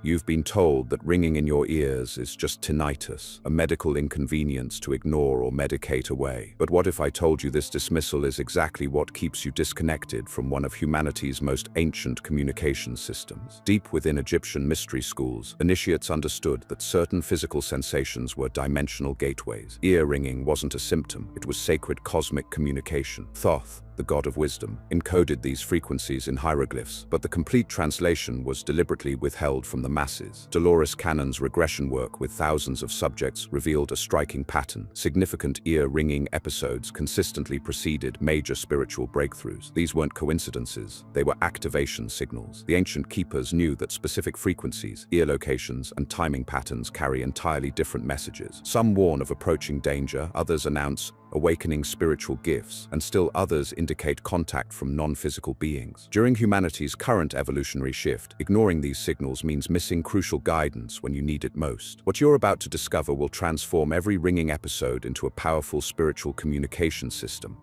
You've been told that ringing in your ears is just tinnitus, a medical inconvenience to ignore or medicate away. But what if I told you this dismissal is exactly what keeps you disconnected from one of humanity's most ancient communication systems? Deep within Egyptian mystery schools, initiates understood that certain physical sensations were dimensional gateways. Ear ringing wasn't a symptom, it was sacred cosmic communication. Thoth, the god of wisdom, encoded these frequencies in hieroglyphs, but the complete translation was deliberately withheld from the masses. Dolores Cannon's regression work with thousands of subjects revealed a striking pattern. Significant ear-ringing episodes consistently preceded major spiritual breakthroughs. These weren't coincidences, they were activation signals. The ancient keepers knew that specific frequencies, ear locations, and timing patterns carry entirely different messages. Some warn of approaching danger, others announce awakening spiritual gifts, and still others indicate contact from non-physical beings. During humanity's current evolutionary shift, ignoring these signals means missing crucial guidance when you need it most. What you're about to discover will transform every ringing episode into a powerful spiritual communication system.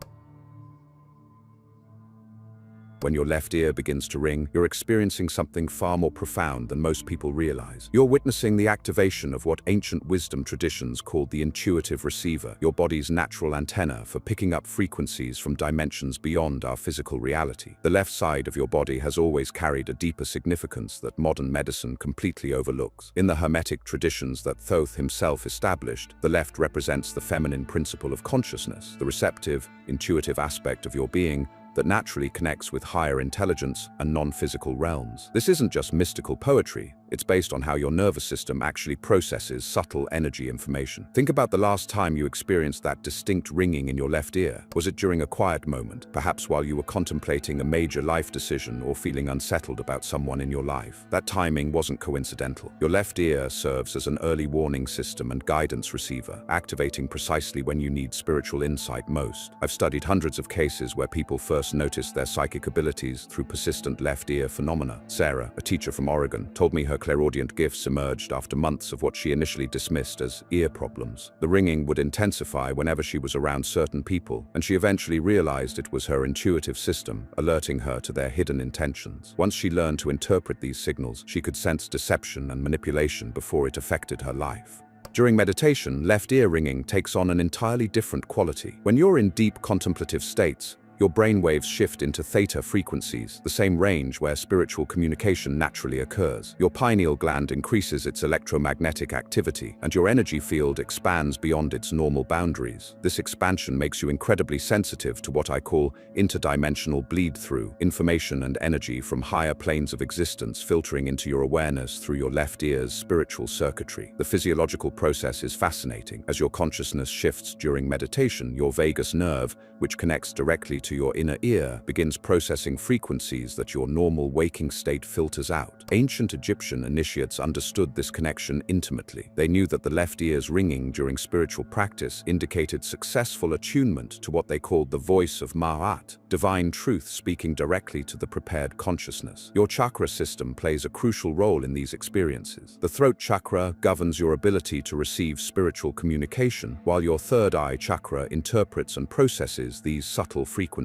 When your left ear begins to ring, you're experiencing something far more profound than most people realize. You're witnessing the activation of what ancient wisdom traditions called the intuitive receiver, your body's natural antenna for picking up frequencies from dimensions beyond our physical reality. The left side of your body has always carried a deeper significance that modern medicine completely overlooks. In the Hermetic traditions that Thoth himself established, the left represents the feminine principle of consciousness, the receptive, intuitive aspect of your being that naturally connects with higher intelligence and non-physical realms. This isn't just mystical poetry, it's based on how your nervous system actually processes subtle energy information. Think about the last time you experienced that distinct ringing in your left ear. Was it during a quiet moment, perhaps while you were contemplating a major life decision or feeling unsettled about someone in your life? That timing wasn't coincidental. Your left ear serves as an early warning system and guidance receiver, activating precisely when you need spiritual insight most. I've studied hundreds of cases where people first noticed their psychic abilities through persistent left ear phenomena. Sarah, a teacher from Oregon, told me her clairaudient gifts emerged after months of what she initially dismissed as ear problems. The ringing would intensify whenever she was around certain people, and she eventually realized it was her intuitive system alerting her to their hidden intentions. Once she learned to interpret these signals, she could sense deception and manipulation before it affected her life. During meditation, left ear ringing takes on an entirely different quality. When you're in deep contemplative states, your brainwaves shift into theta frequencies, the same range where spiritual communication naturally occurs. Your pineal gland increases its electromagnetic activity, and your energy field expands beyond its normal boundaries. This expansion makes you incredibly sensitive to what I call interdimensional bleed-through, information and energy from higher planes of existence filtering into your awareness through your left ear's spiritual circuitry. The physiological process is fascinating. As your consciousness shifts during meditation, your vagus nerve, which connects directly to your inner ear, begins processing frequencies that your normal waking state filters out. Ancient Egyptian initiates understood this connection intimately. They knew that the left ear's ringing during spiritual practice indicated successful attunement to what they called the voice of Ma'at, divine truth speaking directly to the prepared consciousness. Your chakra system plays a crucial role in these experiences. The throat chakra governs your ability to receive spiritual communication, while your third eye chakra interprets and processes these subtle frequencies.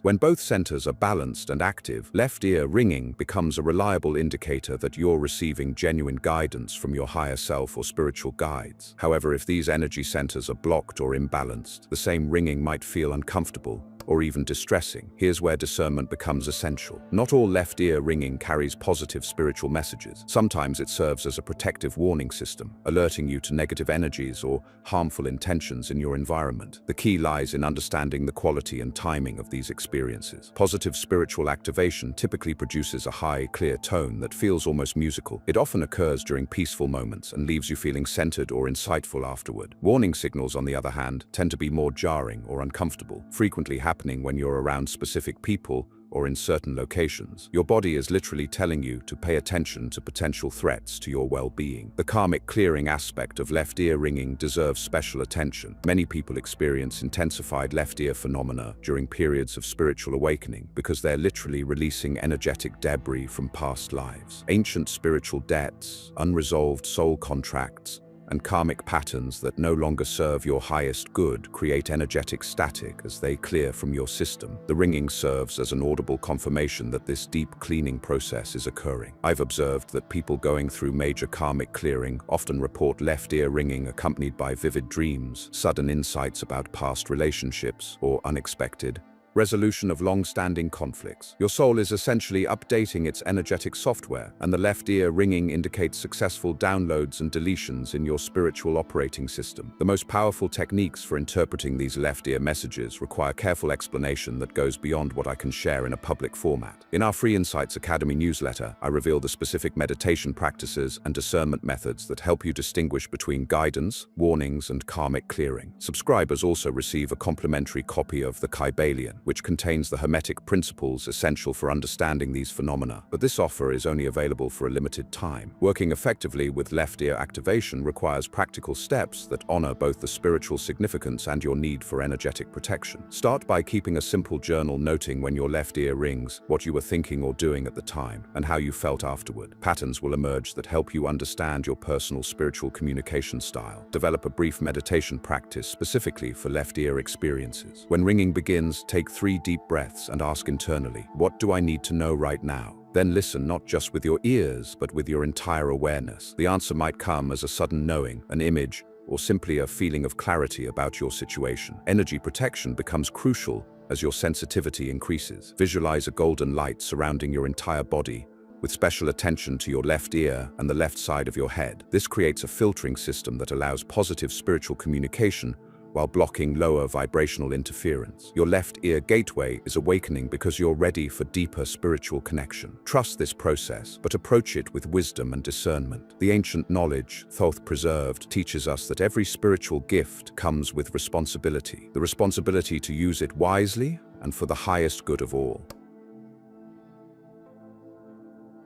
When both centers are balanced and active, left ear ringing becomes a reliable indicator that you're receiving genuine guidance from your higher self or spiritual guides. However, if these energy centers are blocked or imbalanced, the same ringing might feel uncomfortable or even distressing. Here's where discernment becomes essential. Not all left ear ringing carries positive spiritual messages. Sometimes it serves as a protective warning system, alerting you to negative energies or harmful intentions in your environment. The key lies in understanding the quality and timing of these experiences. Positive spiritual activation typically produces a high, clear tone that feels almost musical. It often occurs during peaceful moments and leaves you feeling centered or insightful afterward. Warning signals, on the other hand, tend to be more jarring or uncomfortable, frequently happening when you're around specific people or in certain locations. Your body is literally telling you to pay attention to potential threats to your well-being. The karmic clearing aspect of left ear ringing deserves special attention. Many people experience intensified left ear phenomena during periods of spiritual awakening because they're literally releasing energetic debris from past lives. Ancient spiritual debts, unresolved soul contracts, and karmic patterns that no longer serve your highest good create energetic static as they clear from your system. The ringing serves as an audible confirmation that this deep cleaning process is occurring. I've observed that people going through major karmic clearing often report left ear ringing accompanied by vivid dreams, sudden insights about past relationships, or unexpected resolution of long-standing conflicts. Your soul is essentially updating its energetic software, and the left ear ringing indicates successful downloads and deletions in your spiritual operating system. The most powerful techniques for interpreting these left ear messages require careful explanation that goes beyond what I can share in a public format. In our Free Insights Academy newsletter, I reveal the specific meditation practices and discernment methods that help you distinguish between guidance, warnings, and karmic clearing. Subscribers also receive a complimentary copy of the Kybalion, which contains the hermetic principles essential for understanding these phenomena. But this offer is only available for a limited time. Working effectively with left ear activation requires practical steps that honor both the spiritual significance and your need for energetic protection. Start by keeping a simple journal noting when your left ear rings, what you were thinking or doing at the time, and how you felt afterward. Patterns will emerge that help you understand your personal spiritual communication style. Develop a brief meditation practice specifically for left ear experiences. When ringing begins, take 3 deep breaths and ask internally, what do I need to know right now? Then listen not just with your ears, but with your entire awareness. The answer might come as a sudden knowing, an image, or simply a feeling of clarity about your situation. Energy protection becomes crucial as your sensitivity increases. Visualize a golden light surrounding your entire body, with special attention to your left ear and the left side of your head. This creates a filtering system that allows positive spiritual communication while blocking lower vibrational interference. Your left ear gateway is awakening because you're ready for deeper spiritual connection. Trust this process, but approach it with wisdom and discernment. The ancient knowledge Thoth preserved teaches us that every spiritual gift comes with responsibility. The responsibility to use it wisely and for the highest good of all.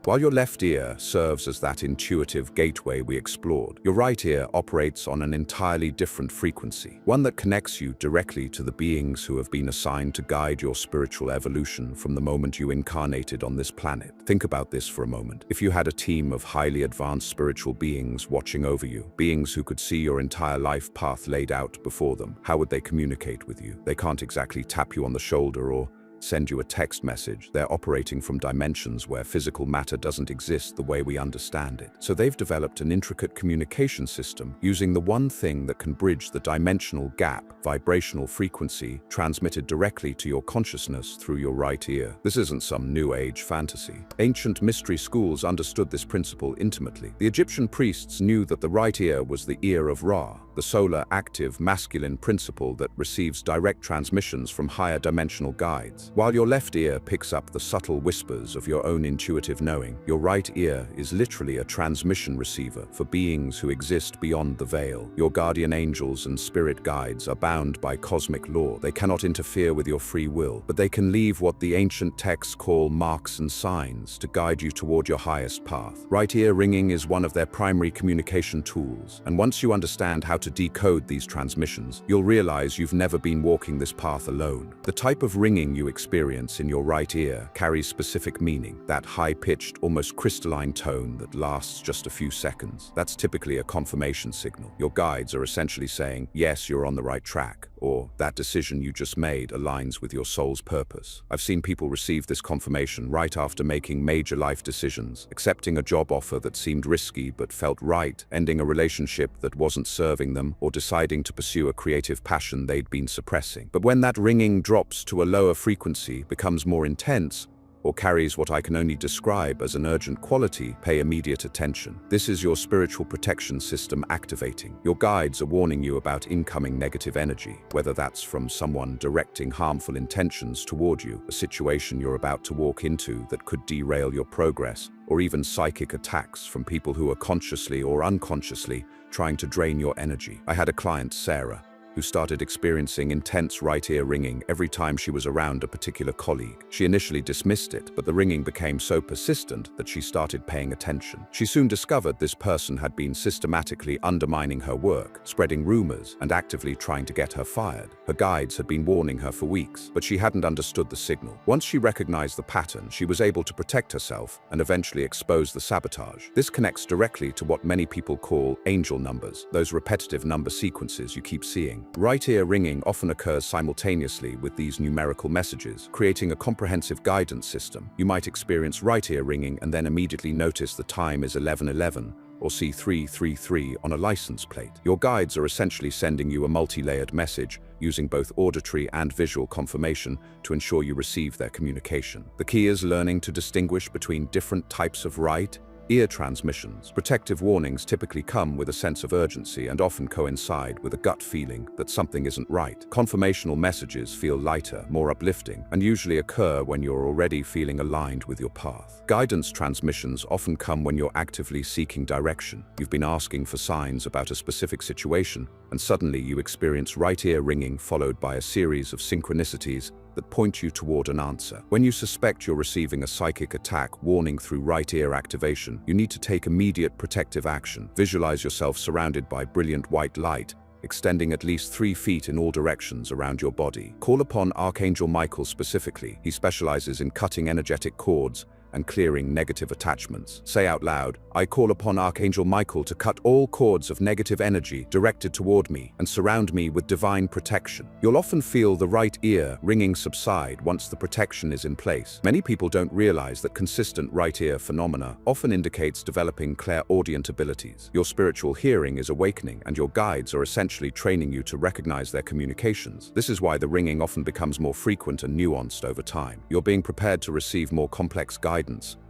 While your left ear serves as that intuitive gateway we explored, your right ear operates on an entirely different frequency, one that connects you directly to the beings who have been assigned to guide your spiritual evolution from the moment you incarnated on this planet. Think about this for a moment. If you had a team of highly advanced spiritual beings watching over you, beings who could see your entire life path laid out before them, how would they communicate with you? They can't exactly tap you on the shoulder or send you a text message. They're operating from dimensions where physical matter doesn't exist the way we understand it. So they've developed an intricate communication system using the one thing that can bridge the dimensional gap, vibrational frequency, transmitted directly to your consciousness through your right ear. This isn't some new age fantasy. Ancient mystery schools understood this principle intimately. The Egyptian priests knew that the right ear was the ear of Ra, the solar active masculine principle that receives direct transmissions from higher dimensional guides. While your left ear picks up the subtle whispers of your own intuitive knowing, your right ear is literally a transmission receiver for beings who exist beyond the veil. Your guardian angels and spirit guides are bound by cosmic law. They cannot interfere with your free will, but they can leave what the ancient texts call marks and signs to guide you toward your highest path. Right ear ringing is one of their primary communication tools, and once you understand how to decode these transmissions, you'll realize you've never been walking this path alone. The type of ringing you experience in your right ear carries specific meaning, that high-pitched, almost crystalline tone that lasts just a few seconds. That's typically a confirmation signal. Your guides are essentially saying, yes, you're on the right track, or that decision you just made aligns with your soul's purpose. I've seen people receive this confirmation right after making major life decisions, accepting a job offer that seemed risky but felt right, ending a relationship that wasn't serving them, or deciding to pursue a creative passion they'd been suppressing. But when that ringing drops to a lower frequency, becomes more intense, or carries what I can only describe as an urgent quality, pay immediate attention. This is your spiritual protection system activating. Your guides are warning you about incoming negative energy, whether that's from someone directing harmful intentions toward you, a situation you're about to walk into that could derail your progress, or even psychic attacks from people who are consciously or unconsciously trying to drain your energy. I had a client, Sarah, who started experiencing intense right ear ringing every time she was around a particular colleague. She initially dismissed it, but the ringing became so persistent that she started paying attention. She soon discovered this person had been systematically undermining her work, spreading rumors, and actively trying to get her fired. Her guides had been warning her for weeks, but she hadn't understood the signal. Once she recognized the pattern, she was able to protect herself and eventually expose the sabotage. This connects directly to what many people call angel numbers, those repetitive number sequences you keep seeing. Right ear ringing often occurs simultaneously with these numerical messages, creating a comprehensive guidance system. You might experience right ear ringing and then immediately notice the time is 11:11 or see 333 on a license plate. Your guides are essentially sending you a multi-layered message using both auditory and visual confirmation to ensure you receive their communication. The key is learning to distinguish between different types of right ear transmissions. Protective warnings typically come with a sense of urgency and often coincide with a gut feeling that something isn't right. Confirmational messages feel lighter, more uplifting, and usually occur when you're already feeling aligned with your path. Guidance transmissions often come when you're actively seeking direction. You've been asking for signs about a specific situation, and suddenly you experience right ear ringing followed by a series of synchronicities that point you toward an answer. When you suspect you're receiving a psychic attack warning through right ear activation, you need to take immediate protective action. Visualize yourself surrounded by brilliant white light, extending at least 3 feet in all directions around your body. Call upon Archangel Michael specifically. He specializes in cutting energetic cords and clearing negative attachments. Say out loud, "I call upon Archangel Michael to cut all cords of negative energy directed toward me and surround me with divine protection." You'll often feel the right ear ringing subside once the protection is in place. Many people don't realize that consistent right ear phenomena often indicates developing clairaudient abilities. Your spiritual hearing is awakening, and your guides are essentially training you to recognize their communications. This is why the ringing often becomes more frequent and nuanced over time. You're being prepared to receive more complex guidance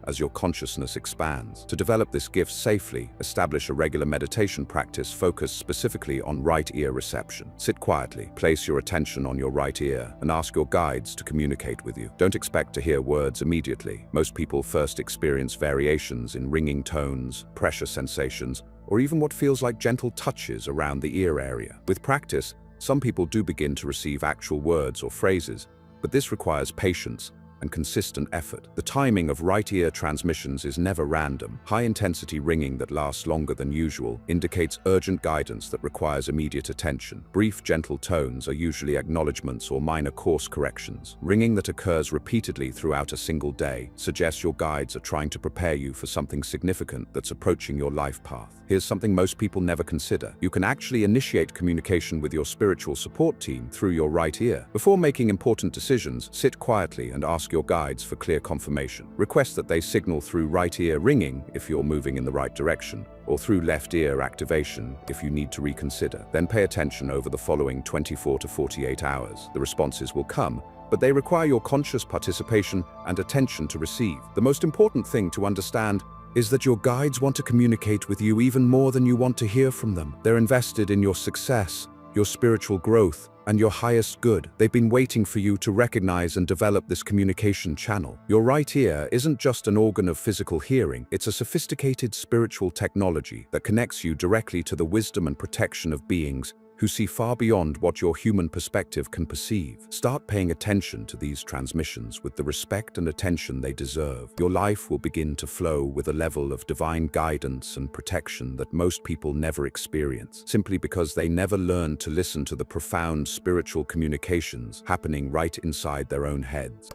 as your consciousness expands. To develop this gift safely, establish a regular meditation practice focused specifically on right ear reception. Sit quietly, place your attention on your right ear, and ask your guides to communicate with you. Don't expect to hear words immediately. Most people first experience variations in ringing tones, pressure sensations, or even what feels like gentle touches around the ear area. With practice, some people do begin to receive actual words or phrases, but this requires patience and consistent effort. The timing of right ear transmissions is never random. High-intensity ringing that lasts longer than usual indicates urgent guidance that requires immediate attention. Brief, gentle tones are usually acknowledgments or minor course corrections. Ringing that occurs repeatedly throughout a single day suggests your guides are trying to prepare you for something significant that's approaching your life path. Here's something most people never consider. You can actually initiate communication with your spiritual support team through your right ear. Before making important decisions, sit quietly and ask your guides for clear confirmation. Request that they signal through right ear ringing if you're moving in the right direction, or through left ear activation if you need to reconsider. Then pay attention over the following 24 to 48 hours. The responses will come, but they require your conscious participation and attention to receive. The most important thing to understand is that your guides want to communicate with you even more than you want to hear from them. They're invested in your success, your spiritual growth, and your highest good. They've been waiting for you to recognize and develop this communication channel. Your right ear isn't just an organ of physical hearing, it's a sophisticated spiritual technology that connects you directly to the wisdom and protection of beings who see far beyond what your human perspective can perceive. Start paying attention to these transmissions with the respect and attention they deserve. Your life will begin to flow with a level of divine guidance and protection that most people never experience, simply because they never learn to listen to the profound spiritual communications happening right inside their own heads.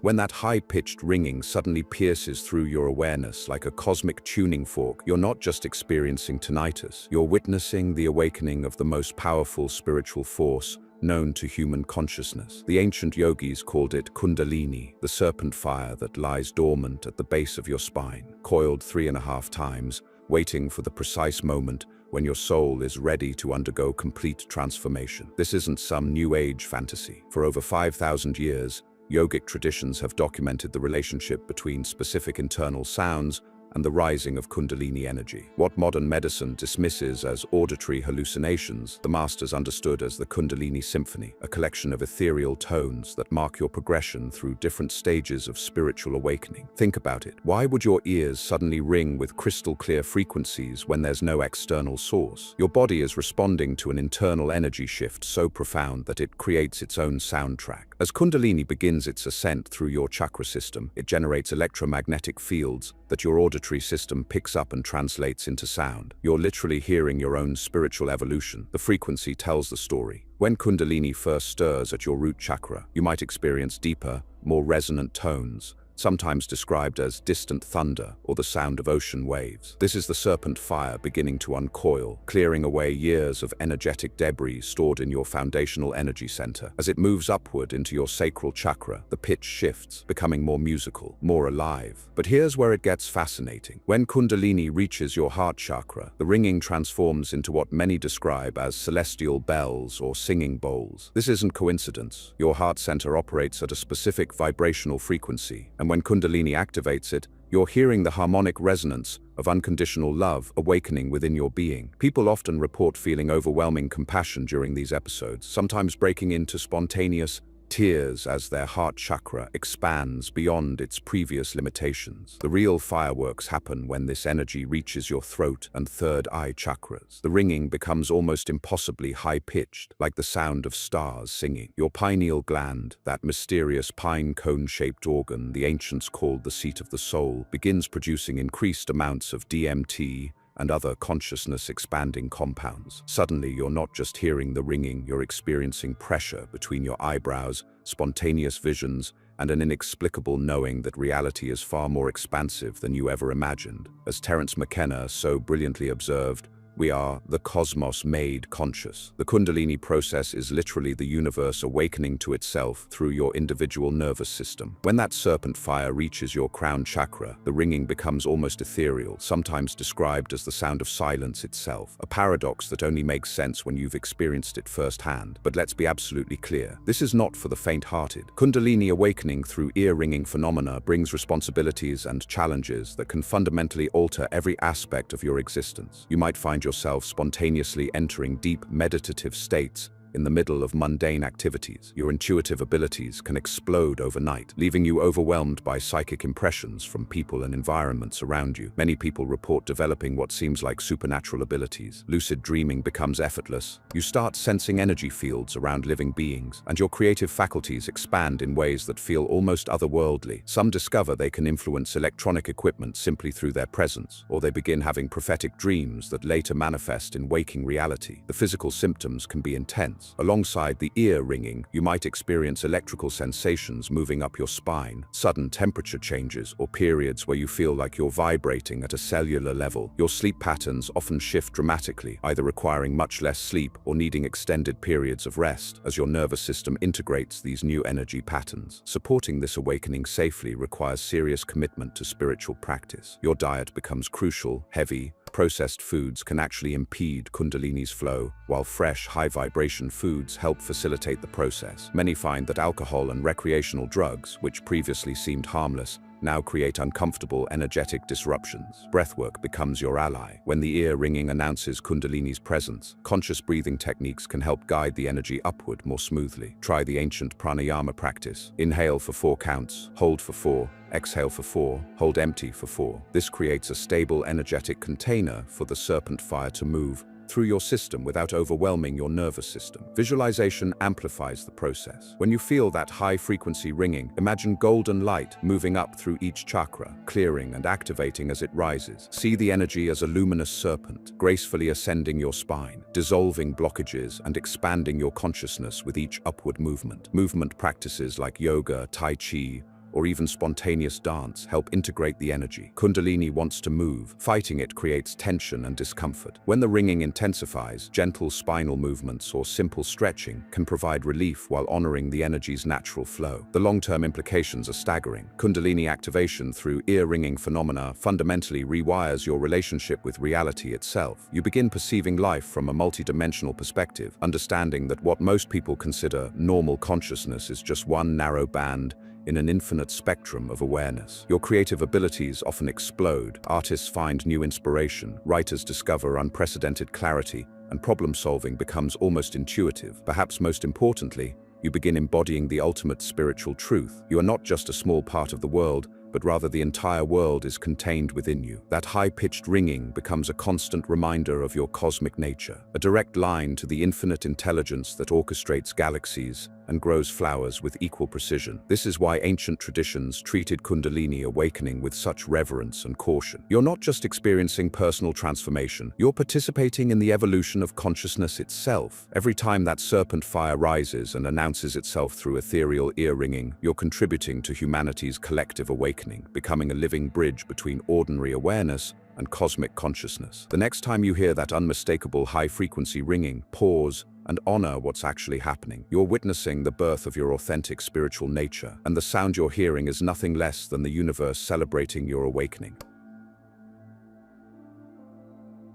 When that high-pitched ringing suddenly pierces through your awareness like a cosmic tuning fork, you're not just experiencing tinnitus, you're witnessing the awakening of the most powerful spiritual force known to human consciousness. The ancient yogis called it Kundalini, the serpent fire that lies dormant at the base of your spine, coiled 3.5 times, waiting for the precise moment when your soul is ready to undergo complete transformation. This isn't some New Age fantasy. For over 5,000 years, yogic traditions have documented the relationship between specific internal sounds and the rising of Kundalini energy. What modern medicine dismisses as auditory hallucinations, the masters understood as the Kundalini Symphony, a collection of ethereal tones that mark your progression through different stages of spiritual awakening. Think about it. Why would your ears suddenly ring with crystal-clear frequencies when there's no external source? Your body is responding to an internal energy shift so profound that it creates its own soundtrack. As Kundalini begins its ascent through your chakra system, it generates electromagnetic fields that your auditory system picks up and translates into sound. You're literally hearing your own spiritual evolution. The frequency tells the story. When Kundalini first stirs at your root chakra, you might experience deeper, more resonant tones, sometimes described as distant thunder or the sound of ocean waves. This is the serpent fire beginning to uncoil, clearing away years of energetic debris stored in your foundational energy center. As it moves upward into your sacral chakra, the pitch shifts, becoming more musical, more alive. But here's where it gets fascinating. When Kundalini reaches your heart chakra, the ringing transforms into what many describe as celestial bells or singing bowls. This isn't coincidence. Your heart center operates at a specific vibrational frequency, and when Kundalini activates it, you're hearing the harmonic resonance of unconditional love awakening within your being. People often report feeling overwhelming compassion during these episodes, sometimes breaking into spontaneous tears as their heart chakra expands beyond its previous limitations. The real fireworks happen when this energy reaches your throat and third eye chakras. The ringing becomes almost impossibly high-pitched, like the sound of stars singing. Your pineal gland, that mysterious pine cone-shaped organ the ancients called the seat of the soul, begins producing increased amounts of DMT and other consciousness-expanding compounds. Suddenly, you're not just hearing the ringing, you're experiencing pressure between your eyebrows, spontaneous visions, and an inexplicable knowing that reality is far more expansive than you ever imagined. As Terence McKenna so brilliantly observed, we are the cosmos made conscious. The Kundalini process is literally the universe awakening to itself through your individual nervous system. When that serpent fire reaches your crown chakra, the ringing becomes almost ethereal, sometimes described as the sound of silence itself, a paradox that only makes sense when you've experienced it firsthand. But let's be absolutely clear, this is not for the faint-hearted. Kundalini awakening through ear-ringing phenomena brings responsibilities and challenges that can fundamentally alter every aspect of your existence. You might find yourself spontaneously entering deep meditative states in the middle of mundane activities. Your intuitive abilities can explode overnight, leaving you overwhelmed by psychic impressions from people and environments around you. Many people report developing what seems like supernatural abilities. Lucid dreaming becomes effortless. You start sensing energy fields around living beings, and your creative faculties expand in ways that feel almost otherworldly. Some discover they can influence electronic equipment simply through their presence, or they begin having prophetic dreams that later manifest in waking reality. The physical symptoms can be intense. Alongside the ear ringing, you might experience electrical sensations moving up your spine, sudden temperature changes, or periods where you feel like you're vibrating at a cellular level. Your sleep patterns often shift dramatically, either requiring much less sleep or needing extended periods of rest, as your nervous system integrates these new energy patterns. Supporting this awakening safely requires serious commitment to spiritual practice. Your diet becomes crucial. Heavy, processed foods can actually impede Kundalini's flow, while fresh, high-vibration foods help facilitate the process. Many find that alcohol and recreational drugs, which previously seemed harmless, now create uncomfortable energetic disruptions. Breathwork becomes your ally. When the ear ringing announces Kundalini's presence, conscious breathing techniques can help guide the energy upward more smoothly. Try the ancient pranayama practice. Inhale for 4 counts, hold for 4, exhale for 4, hold empty for 4. This creates a stable energetic container for the serpent fire to move through your system without overwhelming your nervous system. Visualization amplifies the process. When you feel that high-frequency ringing, imagine golden light moving up through each chakra, clearing and activating as it rises. See the energy as a luminous serpent, gracefully ascending your spine, dissolving blockages and expanding your consciousness with each upward movement. Movement practices like yoga, tai chi, or even spontaneous dance help integrate the energy. Kundalini wants to move. Fighting it creates tension and discomfort. When the ringing intensifies, gentle spinal movements or simple stretching can provide relief while honoring the energy's natural flow. The long-term implications are staggering. Kundalini activation through ear-ringing phenomena fundamentally rewires your relationship with reality itself. You begin perceiving life from a multidimensional perspective, understanding that what most people consider normal consciousness is just one narrow band in an infinite spectrum of awareness. Your creative abilities often explode, artists find new inspiration, writers discover unprecedented clarity, and problem-solving becomes almost intuitive. Perhaps most importantly, you begin embodying the ultimate spiritual truth. You are not just a small part of the world, but rather the entire world is contained within you. That high-pitched ringing becomes a constant reminder of your cosmic nature, a direct line to the infinite intelligence that orchestrates galaxies and grows flowers with equal precision. This is why ancient traditions treated Kundalini awakening with such reverence and caution. You're not just experiencing personal transformation, you're participating in the evolution of consciousness itself. Every time that serpent fire rises and announces itself through ethereal ear-ringing, you're contributing to humanity's collective awakening, becoming a living bridge between ordinary awareness and cosmic consciousness. The next time you hear that unmistakable high-frequency ringing, pause and honor what's actually happening. You're witnessing the birth of your authentic spiritual nature, and the sound you're hearing is nothing less than the universe celebrating your awakening.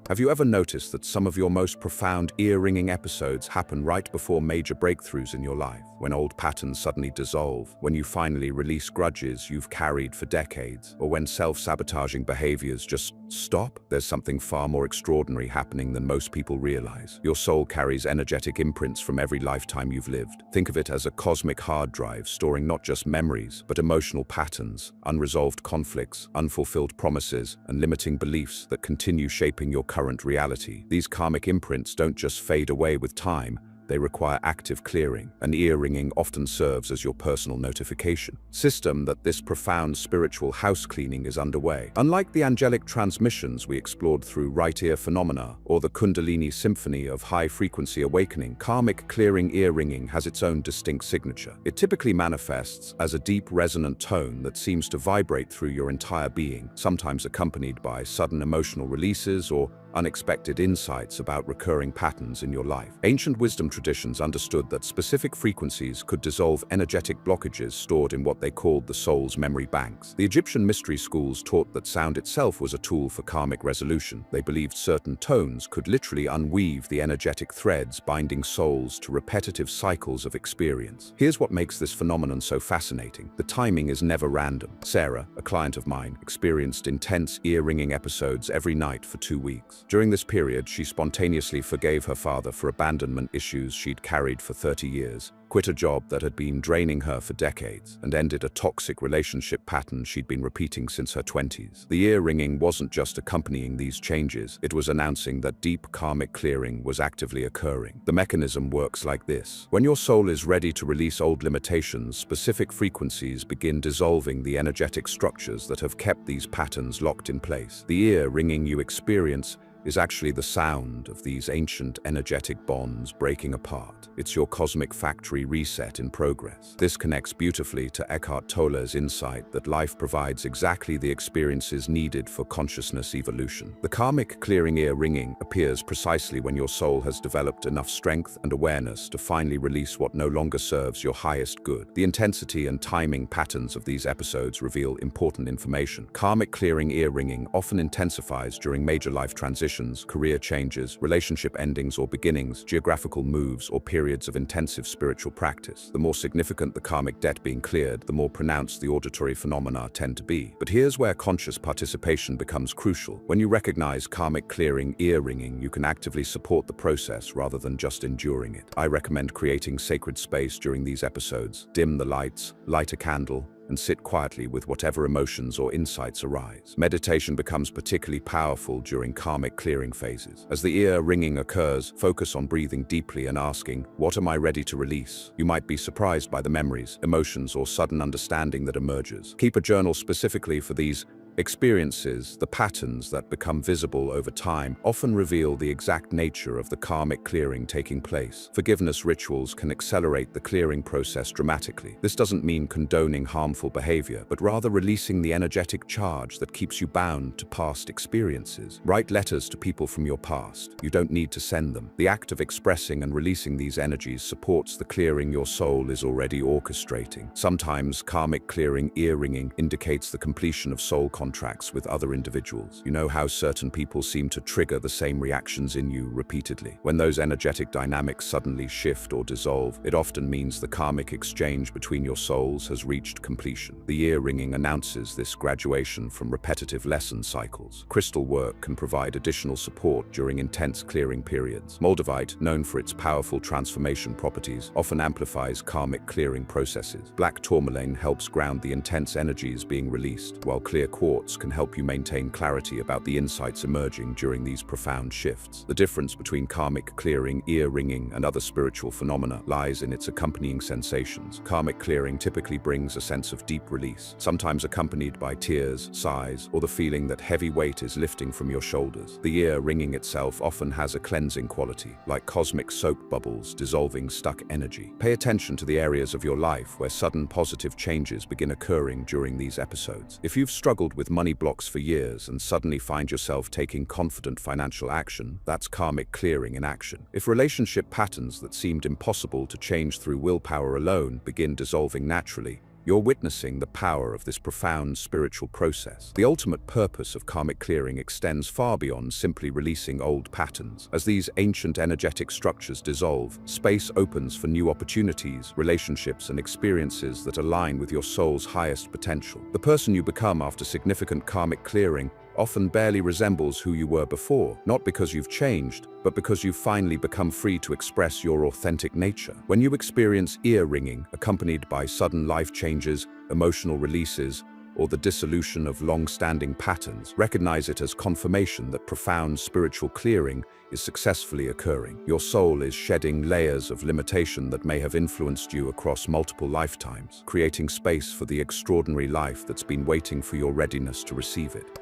Have you ever noticed that some of your most profound ear-ringing episodes happen right before major breakthroughs in your life? When old patterns suddenly dissolve, when you finally release grudges you've carried for decades, or when self-sabotaging behaviors just stop? There's something far more extraordinary happening than most people realize. Your soul carries energetic imprints from every lifetime you've lived. Think of it as a cosmic hard drive storing not just memories, but emotional patterns, unresolved conflicts, unfulfilled promises, and limiting beliefs that continue shaping your current reality. These karmic imprints don't just fade away with time, they require active clearing. An ear-ringing often serves as your personal notification system that this profound spiritual house cleaning is underway. Unlike the angelic transmissions we explored through right ear phenomena or the Kundalini symphony of high-frequency awakening, karmic clearing ear-ringing has its own distinct signature. It typically manifests as a deep, resonant tone that seems to vibrate through your entire being, sometimes accompanied by sudden emotional releases or unexpected insights about recurring patterns in your life. Ancient wisdom traditions understood that specific frequencies could dissolve energetic blockages stored in what they called the soul's memory banks. The Egyptian mystery schools taught that sound itself was a tool for karmic resolution. They believed certain tones could literally unweave the energetic threads binding souls to repetitive cycles of experience. Here's what makes this phenomenon so fascinating. The timing is never random. Sarah, a client of mine, experienced intense ear-ringing episodes every night for 2 weeks. During this period, she spontaneously forgave her father for abandonment issues she'd carried for 30 years, quit a job that had been draining her for decades, and ended a toxic relationship pattern she'd been repeating since her 20s. The ear-ringing wasn't just accompanying these changes, it was announcing that deep karmic clearing was actively occurring. The mechanism works like this. When your soul is ready to release old limitations, specific frequencies begin dissolving the energetic structures that have kept these patterns locked in place. The ear-ringing you experience is actually the sound of these ancient energetic bonds breaking apart. It's your cosmic factory reset in progress. This connects beautifully to Eckhart Tolle's insight that life provides exactly the experiences needed for consciousness evolution. The karmic clearing ear-ringing appears precisely when your soul has developed enough strength and awareness to finally release what no longer serves your highest good. The intensity and timing patterns of these episodes reveal important information. Karmic clearing ear-ringing often intensifies during major life transitions, career changes, relationship endings or beginnings, geographical moves, or periods of intensive spiritual practice. The more significant the karmic debt being cleared, the more pronounced the auditory phenomena tend to be. But here's where conscious participation becomes crucial. When you recognize karmic clearing ear-ringing, you can actively support the process rather than just enduring it. I recommend creating sacred space during these episodes. Dim the lights, light a candle, and sit quietly with whatever emotions or insights arise. Meditation becomes particularly powerful during karmic clearing phases. As the ear-ringing occurs, focus on breathing deeply and asking, "What am I ready to release?" You might be surprised by the memories, emotions, or sudden understanding that emerges. Keep a journal specifically for these experiences. The patterns that become visible over time often reveal the exact nature of the karmic clearing taking place. Forgiveness rituals can accelerate the clearing process dramatically. This doesn't mean condoning harmful behavior, but rather releasing the energetic charge that keeps you bound to past experiences. Write letters to people from your past. You don't need to send them. The act of expressing and releasing these energies supports the clearing your soul is already orchestrating. Sometimes karmic clearing ear-ringing indicates the completion of soul contracts with other individuals. You know how certain people seem to trigger the same reactions in you repeatedly. When those energetic dynamics suddenly shift or dissolve, it often means the karmic exchange between your souls has reached completion. The ear ringing announces this graduation from repetitive lesson cycles. Crystal work can provide additional support during intense clearing periods. Moldavite, known for its powerful transformation properties, often amplifies karmic clearing processes. Black tourmaline helps ground the intense energies being released, while clear quartz can help you maintain clarity about the insights emerging during these profound shifts. The difference between karmic clearing, ear ringing, and other spiritual phenomena lies in its accompanying sensations. Karmic clearing typically brings a sense of deep release, sometimes accompanied by tears, sighs, or the feeling that heavy weight is lifting from your shoulders. The ear ringing itself often has a cleansing quality, like cosmic soap bubbles dissolving stuck energy. Pay attention to the areas of your life where sudden positive changes begin occurring during these episodes. If you've struggled with money blocks for years and suddenly find yourself taking confident financial action, that's karmic clearing in action. If relationship patterns that seemed impossible to change through willpower alone begin dissolving naturally, you're witnessing the power of this profound spiritual process. The ultimate purpose of karmic clearing extends far beyond simply releasing old patterns. As these ancient energetic structures dissolve, space opens for new opportunities, relationships, and experiences that align with your soul's highest potential. The person you become after significant karmic clearing often barely resembles who you were before, not because you've changed, but because you've finally become free to express your authentic nature. When you experience ear ringing, accompanied by sudden life changes, emotional releases, or the dissolution of long-standing patterns, recognize it as confirmation that profound spiritual clearing is successfully occurring. Your soul is shedding layers of limitation that may have influenced you across multiple lifetimes, creating space for the extraordinary life that's been waiting for your readiness to receive it.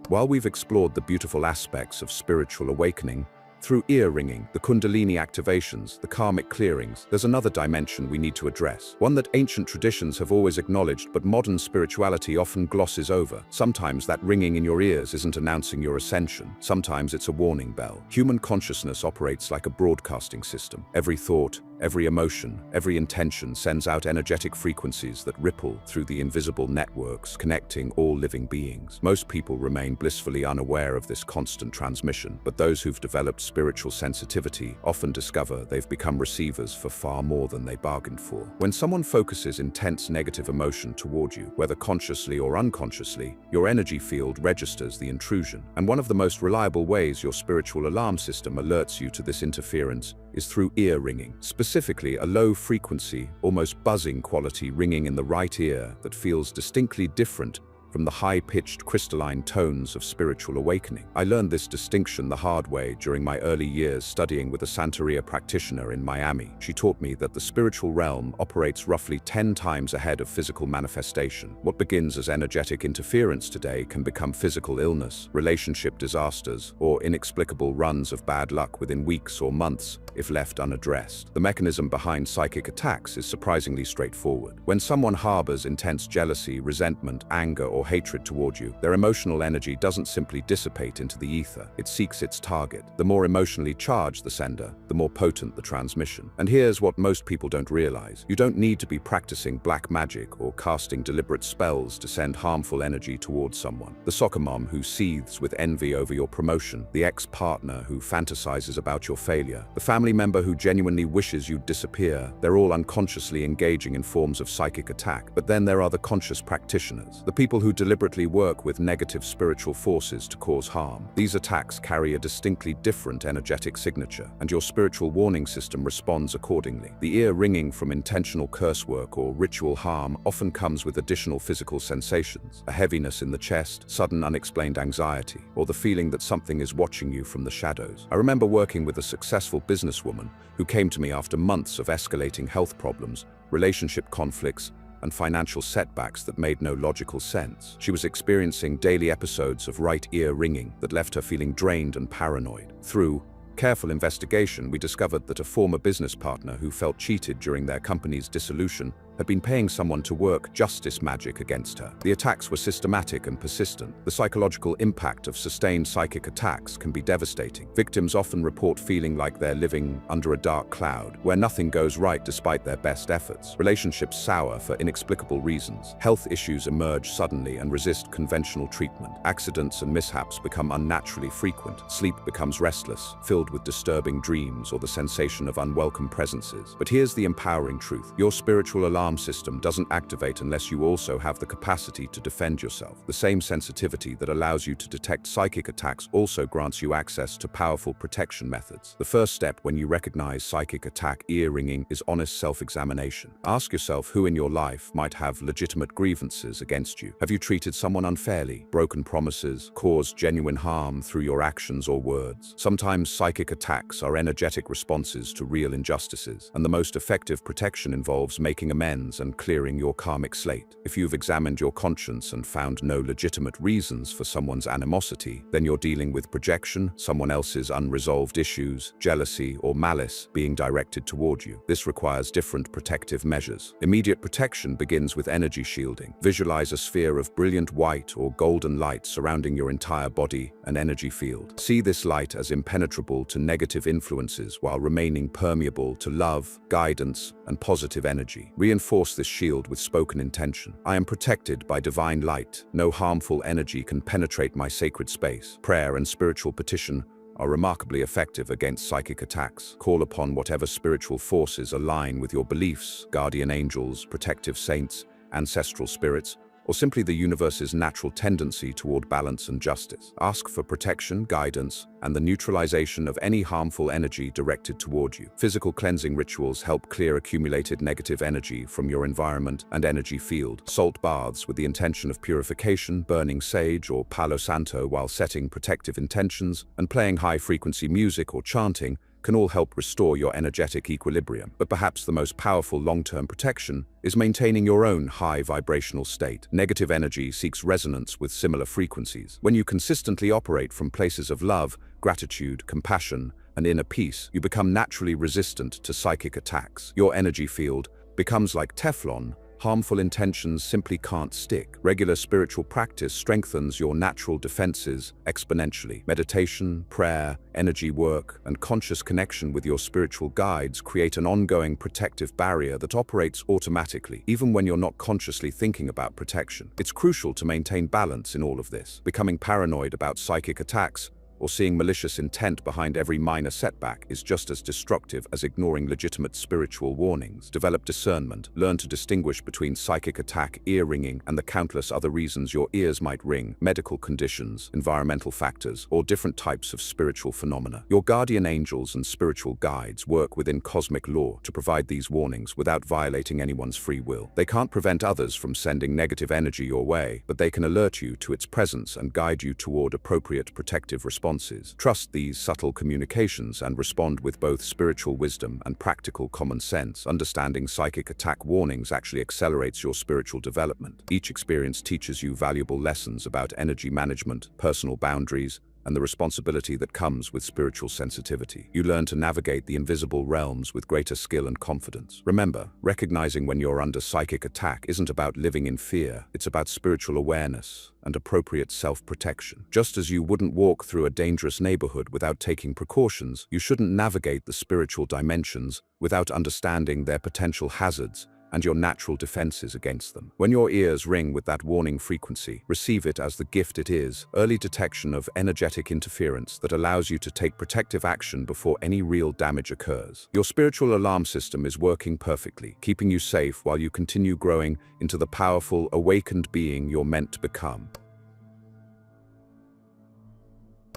While we've explored the beautiful aspects of spiritual awakening, through ear ringing, the Kundalini activations, the karmic clearings, there's another dimension we need to address. One that ancient traditions have always acknowledged, but modern spirituality often glosses over. Sometimes that ringing in your ears isn't announcing your ascension. Sometimes it's a warning bell. Human consciousness operates like a broadcasting system. Every thought, every emotion, every intention sends out energetic frequencies that ripple through the invisible networks connecting all living beings. Most people remain blissfully unaware of this constant transmission, but those who've developed spiritual sensitivity often discover they've become receivers for far more than they bargained for. When someone focuses intense negative emotion toward you, whether consciously or unconsciously, your energy field registers the intrusion. And one of the most reliable ways your spiritual alarm system alerts you to this interference is through ear ringing, specifically a low-frequency, almost buzzing quality ringing in the right ear that feels distinctly different from the high-pitched crystalline tones of spiritual awakening. I learned this distinction the hard way during my early years studying with a Santeria practitioner in Miami. She taught me that the spiritual realm operates roughly 10 times ahead of physical manifestation. What begins as energetic interference today can become physical illness, relationship disasters, or inexplicable runs of bad luck within weeks or months if left unaddressed. The mechanism behind psychic attacks is surprisingly straightforward. When someone harbors intense jealousy, resentment, anger, or hatred toward you, their emotional energy doesn't simply dissipate into the ether. It seeks its target. The more emotionally charged the sender, the more potent the transmission. And here's what most people don't realize. You don't need to be practicing black magic or casting deliberate spells to send harmful energy towards someone. The soccer mom who seethes with envy over your promotion, the ex-partner who fantasizes about your failure, the family member who genuinely wishes you'd disappear, they're all unconsciously engaging in forms of psychic attack. But then there are the conscious practitioners, the people who deliberately work with negative spiritual forces to cause harm. These attacks carry a distinctly different energetic signature, and your spiritual warning system responds accordingly. The ear ringing from intentional curse work or ritual harm often comes with additional physical sensations, a heaviness in the chest, sudden unexplained anxiety, or the feeling that something is watching you from the shadows. I remember working with a successful businesswoman who came to me after months of escalating health problems, relationship conflicts, and financial setbacks that made no logical sense. She was experiencing daily episodes of right ear ringing that left her feeling drained and paranoid. Through Careful investigation, we discovered that a former business partner who felt cheated during their company's dissolution had been paying someone to work justice magic against her. The attacks were systematic and persistent. The psychological impact of sustained psychic attacks can be devastating. Victims often report feeling like they're living under a dark cloud, where nothing goes right despite their best efforts. Relationships sour for inexplicable reasons. Health issues emerge suddenly and resist conventional treatment. Accidents and mishaps become unnaturally frequent. Sleep becomes restless, filled with disturbing dreams or the sensation of unwelcome presences. But here's the empowering truth. Your spiritual alarm system doesn't activate unless you also have the capacity to defend yourself. The same sensitivity that allows you to detect psychic attacks also grants you access to powerful protection methods. The first step when you recognize psychic attack ear ringing is honest self-examination. Ask yourself who in your life might have legitimate grievances against you. Have you treated someone unfairly, broken promises, caused genuine harm through your actions or words? Sometimes psychic attacks are energetic responses to real injustices, and the most effective protection involves making amends and clearing your karmic slate. If you've examined your conscience and found no legitimate reasons for someone's animosity, then you're dealing with projection, someone else's unresolved issues, jealousy, or malice being directed toward you. This requires different protective measures. Immediate protection begins with energy shielding. Visualize a sphere of brilliant white or golden light surrounding your entire body and energy field. See this light as impenetrable to negative influences while remaining permeable to love, guidance, and positive energy. Reinforce this shield with spoken intention. I am protected by divine light. No harmful energy can penetrate my sacred space. Prayer and spiritual petition are remarkably effective against psychic attacks. Call upon whatever spiritual forces align with your beliefs, guardian angels, protective saints, ancestral spirits, or simply the universe's natural tendency toward balance and justice. Ask for protection, guidance, and the neutralization of any harmful energy directed toward you. Physical cleansing rituals help clear accumulated negative energy from your environment and energy field. Salt baths with the intention of purification, burning sage or Palo Santo while setting protective intentions, and playing high-frequency music or chanting can all help restore your energetic equilibrium. But perhaps the most powerful long-term protection is maintaining your own high vibrational state. Negative energy seeks resonance with similar frequencies. When you consistently operate from places of love, gratitude, compassion, and inner peace, you become naturally resistant to psychic attacks. Your energy field becomes like Teflon. Harmful intentions simply can't stick. Regular spiritual practice strengthens your natural defenses exponentially. Meditation, prayer, energy work, and conscious connection with your spiritual guides create an ongoing protective barrier that operates automatically, even when you're not consciously thinking about protection. It's crucial to maintain balance in all of this. Becoming paranoid about psychic attacks or seeing malicious intent behind every minor setback is just as destructive as ignoring legitimate spiritual warnings. Develop discernment. Learn to distinguish between psychic attack, ear ringing, and the countless other reasons your ears might ring: medical conditions, environmental factors, or different types of spiritual phenomena. Your guardian angels and spiritual guides work within cosmic law to provide these warnings without violating anyone's free will. They can't prevent others from sending negative energy your way, but they can alert you to its presence and guide you toward appropriate protective responses. Trust these subtle communications and respond with both spiritual wisdom and practical common sense. Understanding psychic attack warnings actually accelerates your spiritual development. Each experience teaches you valuable lessons about energy management, personal boundaries, and the responsibility that comes with spiritual sensitivity. You learn to navigate the invisible realms with greater skill and confidence. Remember, recognizing when you're under psychic attack isn't about living in fear. It's about spiritual awareness and appropriate self-protection. Just as you wouldn't walk through a dangerous neighborhood without taking precautions, you shouldn't navigate the spiritual dimensions without understanding their potential hazards and your natural defenses against them. When your ears ring with that warning frequency, receive it as the gift it is: early detection of energetic interference that allows you to take protective action before any real damage occurs. Your spiritual alarm system is working perfectly, keeping you safe while you continue growing into the powerful, awakened being you're meant to become.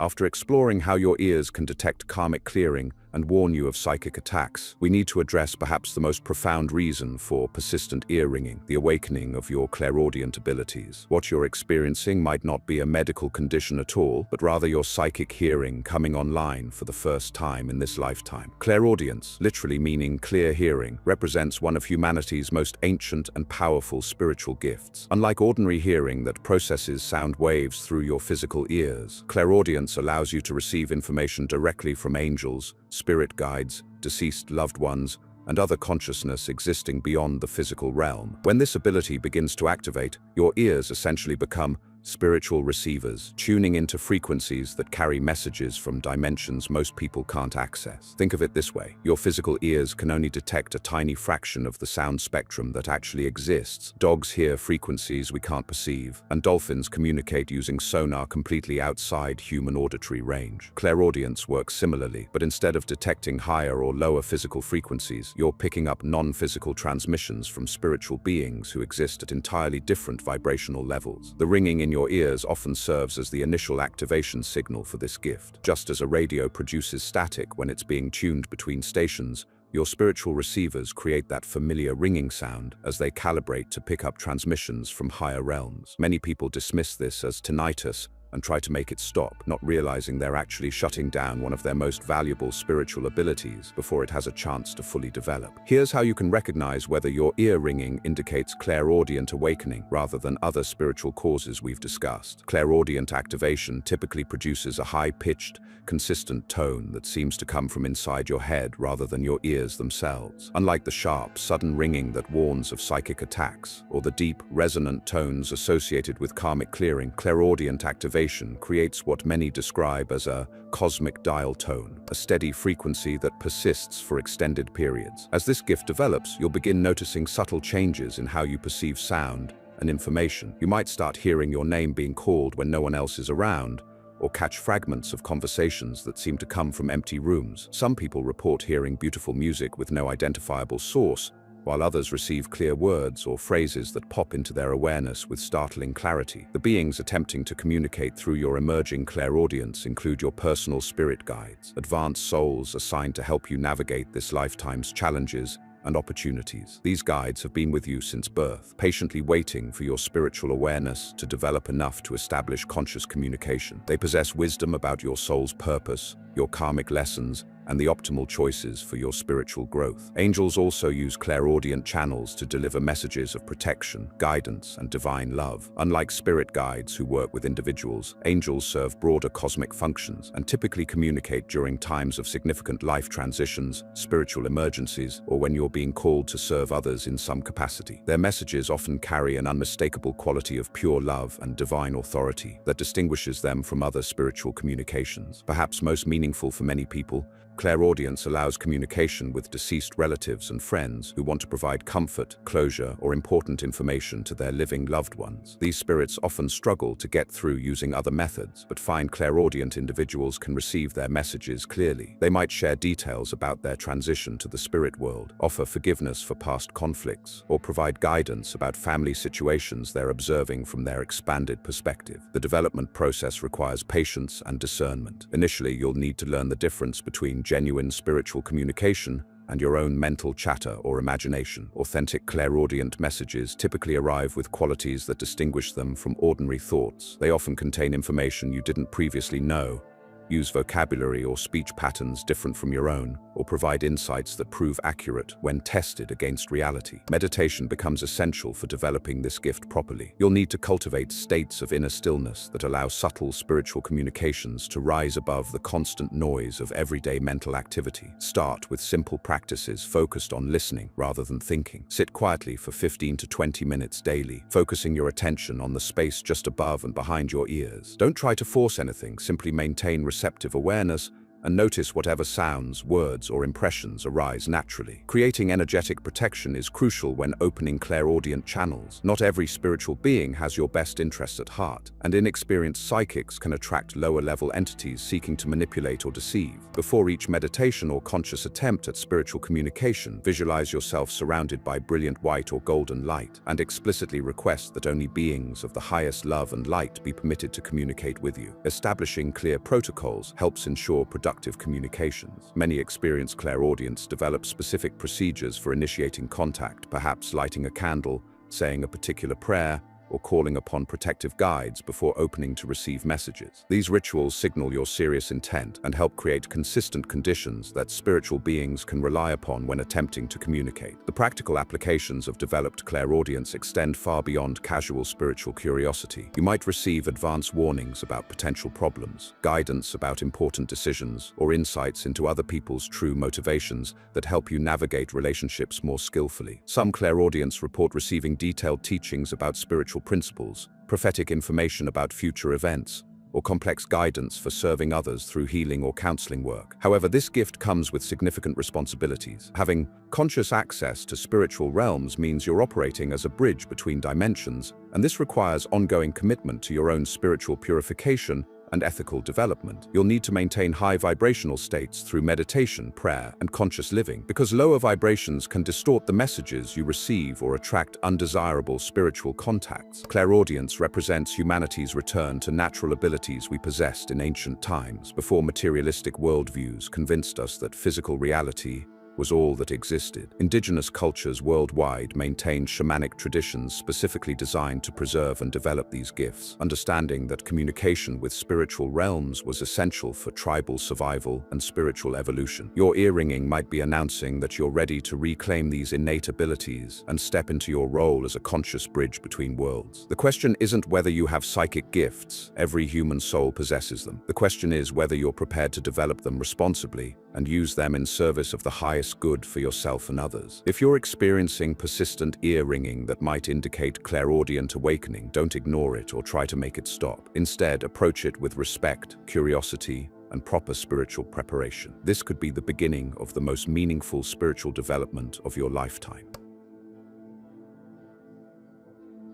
After exploring how your ears can detect karmic clearing and warn you of psychic attacks, we need to address perhaps the most profound reason for persistent ear ringing, the awakening of your clairaudient abilities. What you're experiencing might not be a medical condition at all, but rather your psychic hearing coming online for the first time in this lifetime. Clairaudience, literally meaning clear hearing, represents one of humanity's most ancient and powerful spiritual gifts. Unlike ordinary hearing that processes sound waves through your physical ears, clairaudience allows you to receive information directly from angels, spirit guides, deceased loved ones, and other consciousness existing beyond the physical realm. When this ability begins to activate, your ears essentially become spiritual receivers, tuning into frequencies that carry messages from dimensions most people can't access. Think of it this way: your physical ears can only detect a tiny fraction of the sound spectrum that actually exists. Dogs hear frequencies we can't perceive, and dolphins communicate using sonar completely outside human auditory range. Clairaudience works similarly, but instead of detecting higher or lower physical frequencies, you're picking up non-physical transmissions from spiritual beings who exist at entirely different vibrational levels. The ringing in your ears often serves as the initial activation signal for this gift. Just as a radio produces static when it's being tuned between stations, your spiritual receivers create that familiar ringing sound as they calibrate to pick up transmissions from higher realms. Many people dismiss this as tinnitus and try to make it stop, not realizing they're actually shutting down one of their most valuable spiritual abilities before it has a chance to fully develop. Here's how you can recognize whether your ear ringing indicates clairaudient awakening rather than other spiritual causes we've discussed. Clairaudient activation typically produces a high-pitched, consistent tone that seems to come from inside your head rather than your ears themselves. Unlike the sharp, sudden ringing that warns of psychic attacks, or the deep, resonant tones associated with karmic clearing, clairaudient activation creates what many describe as a cosmic dial tone, a steady frequency that persists for extended periods. As this gift develops, you'll begin noticing subtle changes in how you perceive sound and information. You might start hearing your name being called when no one else is around, or catch fragments of conversations that seem to come from empty rooms. Some people report hearing beautiful music with no identifiable source, while others receive clear words or phrases that pop into their awareness with startling clarity. The beings attempting to communicate through your emerging clairaudience include your personal spirit guides, advanced souls assigned to help you navigate this lifetime's challenges and opportunities. These guides have been with you since birth, patiently waiting for your spiritual awareness to develop enough to establish conscious communication. They possess wisdom about your soul's purpose, your karmic lessons, and the optimal choices for your spiritual growth. Angels also use clairaudient channels to deliver messages of protection, guidance, and divine love. Unlike spirit guides who work with individuals, angels serve broader cosmic functions and typically communicate during times of significant life transitions, spiritual emergencies, or when you're being called to serve others in some capacity. Their messages often carry an unmistakable quality of pure love and divine authority that distinguishes them from other spiritual communications. Perhaps most meaningful for many people, clairaudience allows communication with deceased relatives and friends who want to provide comfort, closure, or important information to their living loved ones. These spirits often struggle to get through using other methods, but find clairaudient individuals can receive their messages clearly. They might share details about their transition to the spirit world, offer forgiveness for past conflicts, or provide guidance about family situations they're observing from their expanded perspective. The development process requires patience and discernment. Initially, you'll need to learn the difference between genuine spiritual communication and your own mental chatter or imagination. Authentic clairaudient messages typically arrive with qualities that distinguish them from ordinary thoughts. They often contain information you didn't previously know, use vocabulary or speech patterns different from your own, or provide insights that prove accurate when tested against reality. Meditation becomes essential for developing this gift properly. You'll need to cultivate states of inner stillness that allow subtle spiritual communications to rise above the constant noise of everyday mental activity. Start with simple practices focused on listening rather than thinking. Sit quietly for 15 to 20 minutes daily, focusing your attention on the space just above and behind your ears. Don't try to force anything, simply maintain receptive awareness and notice whatever sounds, words, or impressions arise naturally. Creating energetic protection is crucial when opening clairaudient channels. Not every spiritual being has your best interests at heart, and inexperienced psychics can attract lower-level entities seeking to manipulate or deceive. Before each meditation or conscious attempt at spiritual communication, visualize yourself surrounded by brilliant white or golden light, and explicitly request that only beings of the highest love and light be permitted to communicate with you. Establishing clear protocols helps ensure productive productive communications. Many experienced clairaudients develop specific procedures for initiating contact, perhaps lighting a candle, saying a particular prayer, or calling upon protective guides before opening to receive messages. These rituals signal your serious intent and help create consistent conditions that spiritual beings can rely upon when attempting to communicate. The practical applications of developed clairaudience extend far beyond casual spiritual curiosity. You might receive advance warnings about potential problems, guidance about important decisions, or insights into other people's true motivations that help you navigate relationships more skillfully. Some clairaudients report receiving detailed teachings about spiritual principles, prophetic information about future events, or complex guidance for serving others through healing or counseling work. However, this gift comes with significant responsibilities. Having conscious access to spiritual realms means you're operating as a bridge between dimensions, and this requires ongoing commitment to your own spiritual purification and ethical development. You'll need to maintain high vibrational states through meditation, prayer, and conscious living, because lower vibrations can distort the messages you receive or attract undesirable spiritual contacts. Clairaudience represents humanity's return to natural abilities we possessed in ancient times, before materialistic worldviews convinced us that physical reality was all that existed. Indigenous cultures worldwide maintained shamanic traditions specifically designed to preserve and develop these gifts, understanding that communication with spiritual realms was essential for tribal survival and spiritual evolution. Your ear ringing might be announcing that you're ready to reclaim these innate abilities and step into your role as a conscious bridge between worlds. The question isn't whether you have psychic gifts. Every human soul possesses them. The question is whether you're prepared to develop them responsibly and use them in service of the highest good for yourself and others. If you're experiencing persistent ear ringing that might indicate clairaudient awakening, don't ignore it or try to make it stop. Instead, approach it with respect, curiosity, and proper spiritual preparation. This could be the beginning of the most meaningful spiritual development of your lifetime.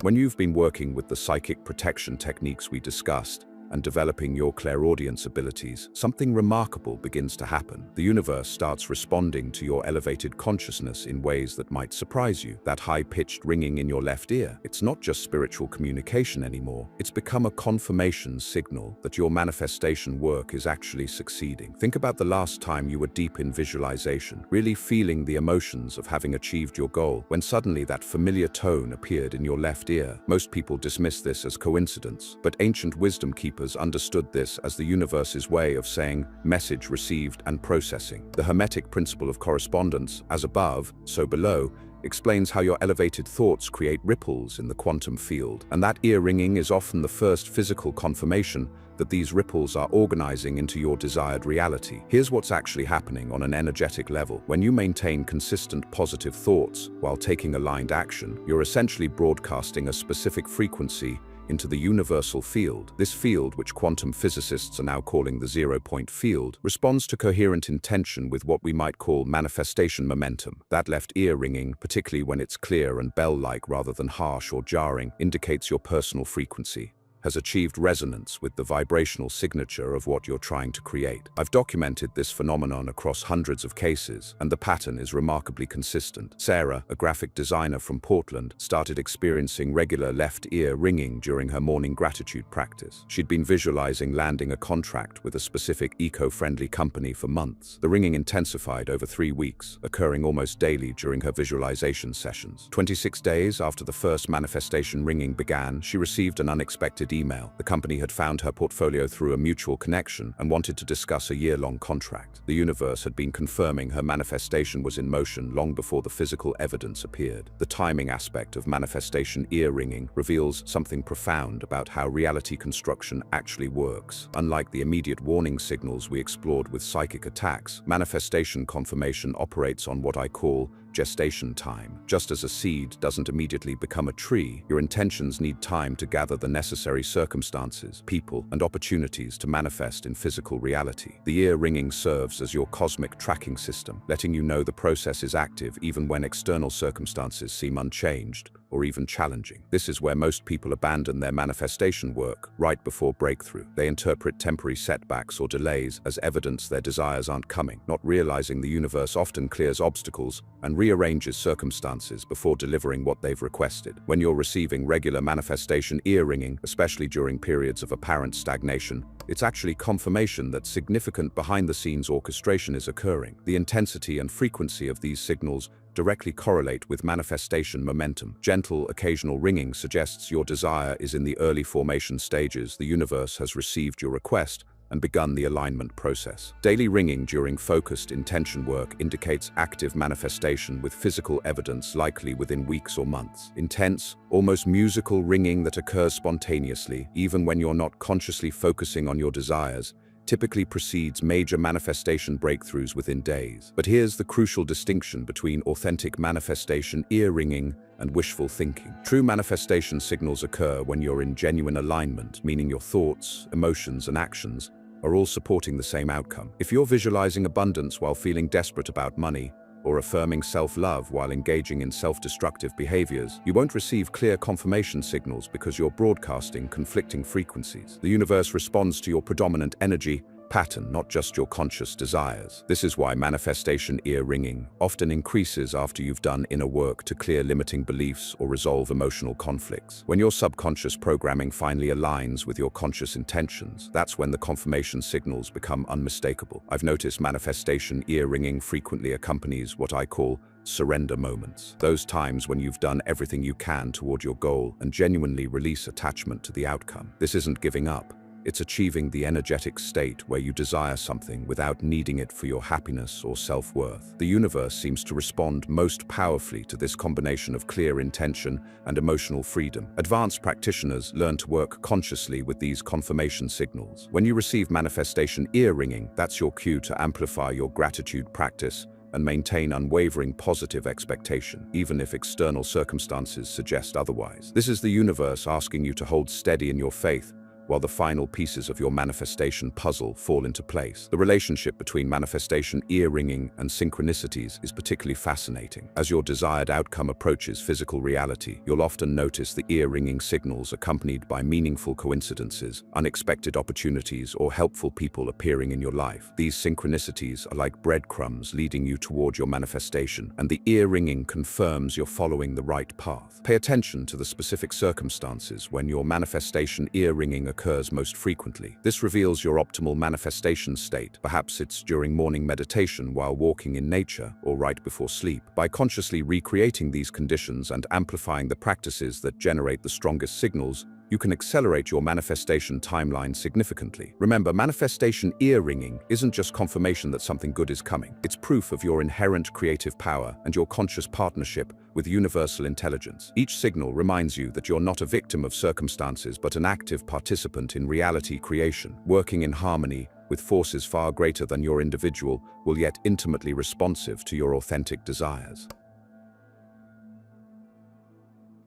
When you've been working with the psychic protection techniques we discussed, and developing your clairaudience abilities, something remarkable begins to happen. The universe starts responding to your elevated consciousness in ways that might surprise you. That high-pitched ringing in your left ear, it's not just spiritual communication anymore. It's become a confirmation signal that your manifestation work is actually succeeding. Think about the last time you were deep in visualization, really feeling the emotions of having achieved your goal, when suddenly that familiar tone appeared in your left ear. Most people dismiss this as coincidence, but ancient wisdom keepers understood this as the universe's way of saying message received and processing. The Hermetic principle of correspondence, as above, so below, explains how your elevated thoughts create ripples in the quantum field, and that ear ringing is often the first physical confirmation that these ripples are organizing into your desired reality. Here's what's actually happening on an energetic level. When you maintain consistent positive thoughts while taking aligned action, you're essentially broadcasting a specific frequency into the universal field. This field, which quantum physicists are now calling the zero-point field, responds to coherent intention with what we might call manifestation momentum. That left ear ringing, particularly when it's clear and bell-like rather than harsh or jarring, indicates your personal frequency, has achieved resonance with the vibrational signature of what you're trying to create. I've documented this phenomenon across hundreds of cases, and the pattern is remarkably consistent. Sarah, a graphic designer from Portland, started experiencing regular left ear ringing during her morning gratitude practice. She'd been visualizing landing a contract with a specific eco-friendly company for months. The ringing intensified over 3 weeks, occurring almost daily during her visualization sessions. 26 days after the first manifestation ringing began, she received an unexpected email. The company had found her portfolio through a mutual connection and wanted to discuss a year-long contract. The universe had been confirming her manifestation was in motion long before the physical evidence appeared. The timing aspect of manifestation ear ringing reveals something profound about how reality construction actually works. Unlike the immediate warning signals we explored with psychic attacks, manifestation confirmation operates on what I call gestation time. Just as a seed doesn't immediately become a tree, your intentions need time to gather the necessary circumstances, people, and opportunities to manifest in physical reality. The ear ringing serves as your cosmic tracking system, letting you know the process is active even when external circumstances seem unchanged. or even challenging. This is where most people abandon their manifestation work right before breakthrough. They interpret temporary setbacks or delays as evidence their desires aren't coming, not realizing the universe often clears obstacles and rearranges circumstances before delivering what they've requested. When you're receiving regular manifestation ear-ringing, especially during periods of apparent stagnation, it's actually confirmation that significant behind-the-scenes orchestration is occurring. The intensity and frequency of these signals directly correlate with manifestation momentum. Gentle, occasional ringing suggests your desire is in the early formation stages. The universe has received your request and begun the alignment process. Daily ringing during focused intention work indicates active manifestation with physical evidence likely within weeks or months. Intense, almost musical ringing that occurs spontaneously, even when you're not consciously focusing on your desires, typically precedes major manifestation breakthroughs within days. But here's the crucial distinction between authentic manifestation ear-ringing and wishful thinking. True manifestation signals occur when you're in genuine alignment, meaning your thoughts, emotions, and actions are all supporting the same outcome. If you're visualizing abundance while feeling desperate about money, or affirming self-love while engaging in self-destructive behaviors, you won't receive clear confirmation signals because you're broadcasting conflicting frequencies. The universe responds to your predominant energy pattern, not just your conscious desires. This is why manifestation ear-ringing often increases after you've done inner work to clear limiting beliefs or resolve emotional conflicts. When your subconscious programming finally aligns with your conscious intentions, that's when the confirmation signals become unmistakable. I've noticed manifestation ear-ringing frequently accompanies what I call surrender moments. Those times when you've done everything you can toward your goal and genuinely release attachment to the outcome. This isn't giving up. It's achieving the energetic state where you desire something without needing it for your happiness or self-worth. The universe seems to respond most powerfully to this combination of clear intention and emotional freedom. Advanced practitioners learn to work consciously with these confirmation signals. When you receive manifestation ear-ringing, that's your cue to amplify your gratitude practice and maintain unwavering positive expectation, even if external circumstances suggest otherwise. This is the universe asking you to hold steady in your faith, while the final pieces of your manifestation puzzle fall into place. The relationship between manifestation ear-ringing and synchronicities is particularly fascinating. As your desired outcome approaches physical reality, you'll often notice the ear-ringing signals accompanied by meaningful coincidences, unexpected opportunities, or helpful people appearing in your life. These synchronicities are like breadcrumbs leading you toward your manifestation, and the ear-ringing confirms you're following the right path. Pay attention to the specific circumstances when your manifestation ear-ringing occurs most frequently. This reveals your optimal manifestation state. Perhaps it's during morning meditation while walking in nature or right before sleep. By consciously recreating these conditions and amplifying the practices that generate the strongest signals, you can accelerate your manifestation timeline significantly. Remember, manifestation ear-ringing isn't just confirmation that something good is coming. It's proof of your inherent creative power and your conscious partnership with universal intelligence. Each signal reminds you that you're not a victim of circumstances but an active participant in reality creation, working in harmony with forces far greater than your individual, will yet intimately responsive to your authentic desires.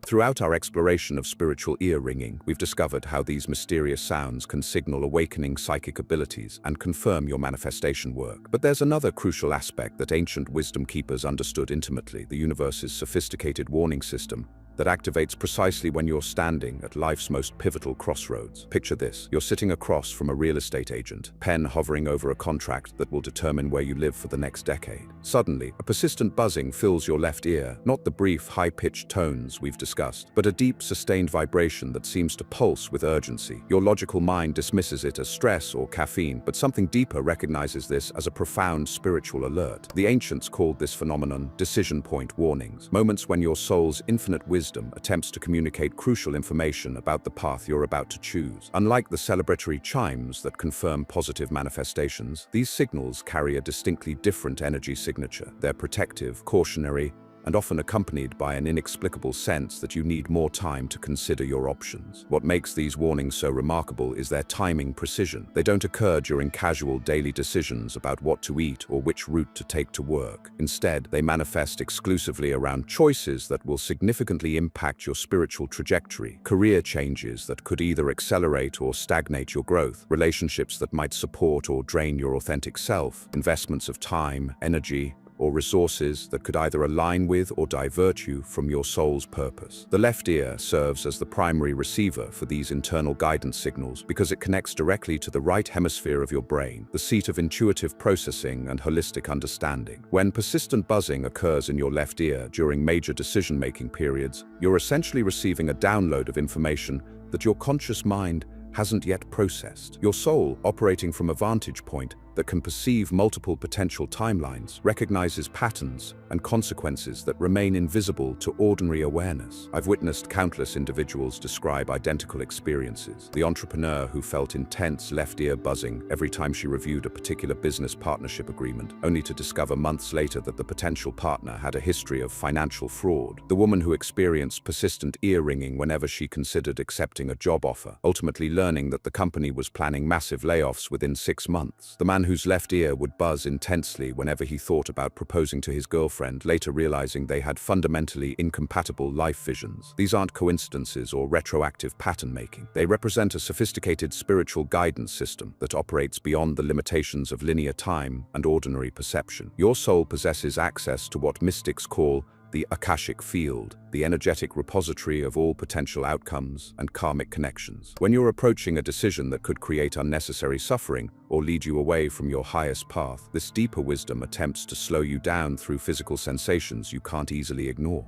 Throughout our exploration of spiritual ear-ringing, we've discovered how these mysterious sounds can signal awakening psychic abilities and confirm your manifestation work. But there's another crucial aspect that ancient wisdom keepers understood intimately: the universe's sophisticated warning system that activates precisely when you're standing at life's most pivotal crossroads. Picture this: you're sitting across from a real estate agent, pen hovering over a contract that will determine where you live for the next decade. Suddenly, a persistent buzzing fills your left ear, not the brief, high-pitched tones we've discussed, but a deep, sustained vibration that seems to pulse with urgency. Your logical mind dismisses it as stress or caffeine, but something deeper recognizes this as a profound spiritual alert. The ancients called this phenomenon decision point warnings, moments when your soul's infinite wisdom attempts to communicate crucial information about the path you're about to choose. Unlike the celebratory chimes that confirm positive manifestations, these signals carry a distinctly different energy signature. They're protective, cautionary, and often accompanied by an inexplicable sense that you need more time to consider your options. What makes these warnings so remarkable is their timing precision. They don't occur during casual daily decisions about what to eat or which route to take to work. Instead, they manifest exclusively around choices that will significantly impact your spiritual trajectory, career changes that could either accelerate or stagnate your growth, relationships that might support or drain your authentic self, investments of time, energy, or resources that could either align with or divert you from your soul's purpose. The left ear serves as the primary receiver for these internal guidance signals because it connects directly to the right hemisphere of your brain, the seat of intuitive processing and holistic understanding. When persistent buzzing occurs in your left ear during major decision-making periods, you're essentially receiving a download of information that your conscious mind hasn't yet processed. Your soul, operating from a vantage point that can perceive multiple potential timelines, recognizes patterns and consequences that remain invisible to ordinary awareness. I've witnessed countless individuals describe identical experiences. The entrepreneur who felt intense left ear buzzing every time she reviewed a particular business partnership agreement, only to discover months later that the potential partner had a history of financial fraud. The woman who experienced persistent ear ringing whenever she considered accepting a job offer, ultimately learning that the company was planning massive layoffs within 6 months. The man whose left ear would buzz intensely whenever he thought about proposing to his girlfriend, later realizing they had fundamentally incompatible life visions. These aren't coincidences or retroactive pattern making. They represent a sophisticated spiritual guidance system that operates beyond the limitations of linear time and ordinary perception. Your soul possesses access to what mystics call the Akashic field, the energetic repository of all potential outcomes and karmic connections. When you're approaching a decision that could create unnecessary suffering or lead you away from your highest path, this deeper wisdom attempts to slow you down through physical sensations you can't easily ignore.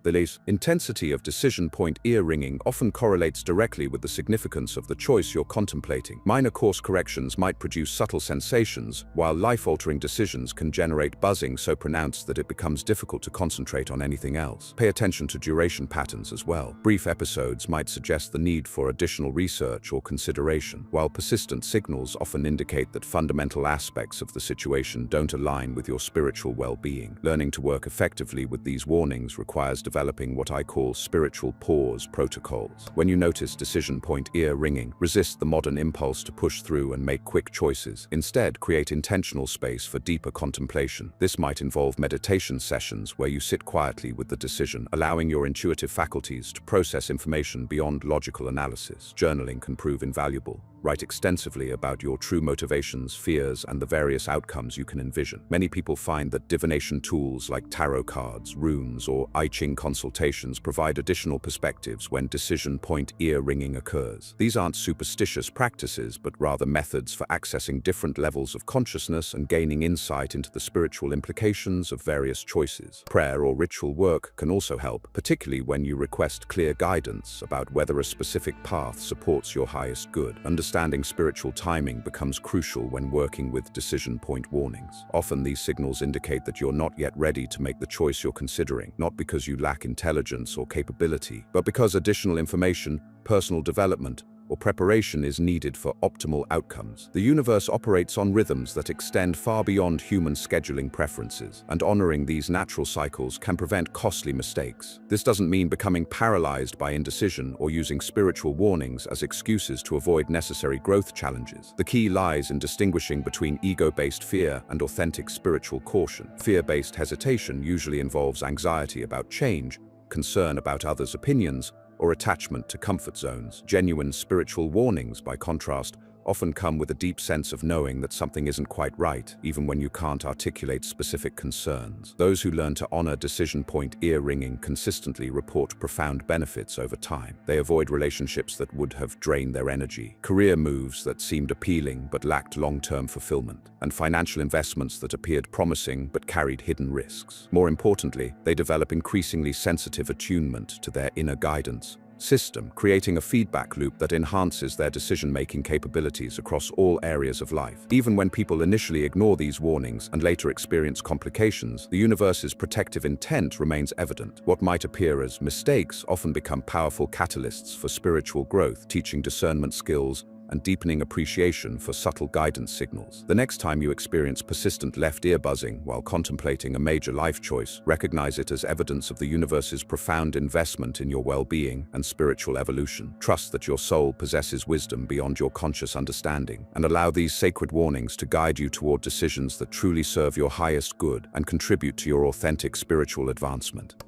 The intensity of decision point ear ringing often correlates directly with the significance of the choice you're contemplating. Minor course corrections might produce subtle sensations, while life-altering decisions can generate buzzing so pronounced that it becomes difficult to concentrate on anything else. Pay attention to duration patterns as well. Brief episodes might suggest the need for additional research or consideration, while persistent signals often indicate that fundamental aspects of the situation don't align with your spiritual well-being. Learning to work effectively with these warnings requires developing what I call spiritual pause protocols. When you notice decision point ear ringing, resist the modern impulse to push through and make quick choices. Instead, create intentional space for deeper contemplation. This might involve meditation sessions where you sit quietly with the decision, allowing your intuitive faculties to process information beyond logical analysis. Journaling can prove invaluable. Write extensively about your true motivations, fears, and the various outcomes you can envision. Many people find that divination tools like tarot cards, runes, or I Ching consultations provide additional perspectives when decision point ear ringing occurs. These aren't superstitious practices, but rather methods for accessing different levels of consciousness and gaining insight into the spiritual implications of various choices. Prayer or ritual work can also help, particularly when you request clear guidance about whether a specific path supports your highest good. Understanding spiritual timing becomes crucial when working with decision point warnings. Often these signals indicate that you're not yet ready to make the choice you're considering, not because you lack intelligence or capability, but because additional information, personal development, or preparation is needed for optimal outcomes. The universe operates on rhythms that extend far beyond human scheduling preferences, and honoring these natural cycles can prevent costly mistakes. This doesn't mean becoming paralyzed by indecision or using spiritual warnings as excuses to avoid necessary growth challenges. The key lies in distinguishing between ego-based fear and authentic spiritual caution. Fear-based hesitation usually involves anxiety about change, concern about others' opinions, or attachment to comfort zones. Genuine spiritual warnings, by contrast, often come with a deep sense of knowing that something isn't quite right, even when you can't articulate specific concerns. Those who learn to honor decision point ear ringing consistently report profound benefits over time. They avoid relationships that would have drained their energy, career moves that seemed appealing but lacked long-term fulfillment, and financial investments that appeared promising but carried hidden risks. More importantly, they develop increasingly sensitive attunement to their inner guidance system, creating a feedback loop that enhances their decision-making capabilities across all areas of life. Even when people initially ignore these warnings and later experience complications, the universe's protective intent remains evident. What might appear as mistakes often become powerful catalysts for spiritual growth, teaching discernment skills and deepening appreciation for subtle guidance signals. The next time you experience persistent left ear buzzing while contemplating a major life choice, recognize it as evidence of the universe's profound investment in your well-being and spiritual evolution. Trust that your soul possesses wisdom beyond your conscious understanding, and allow these sacred warnings to guide you toward decisions that truly serve your highest good and contribute to your authentic spiritual advancement.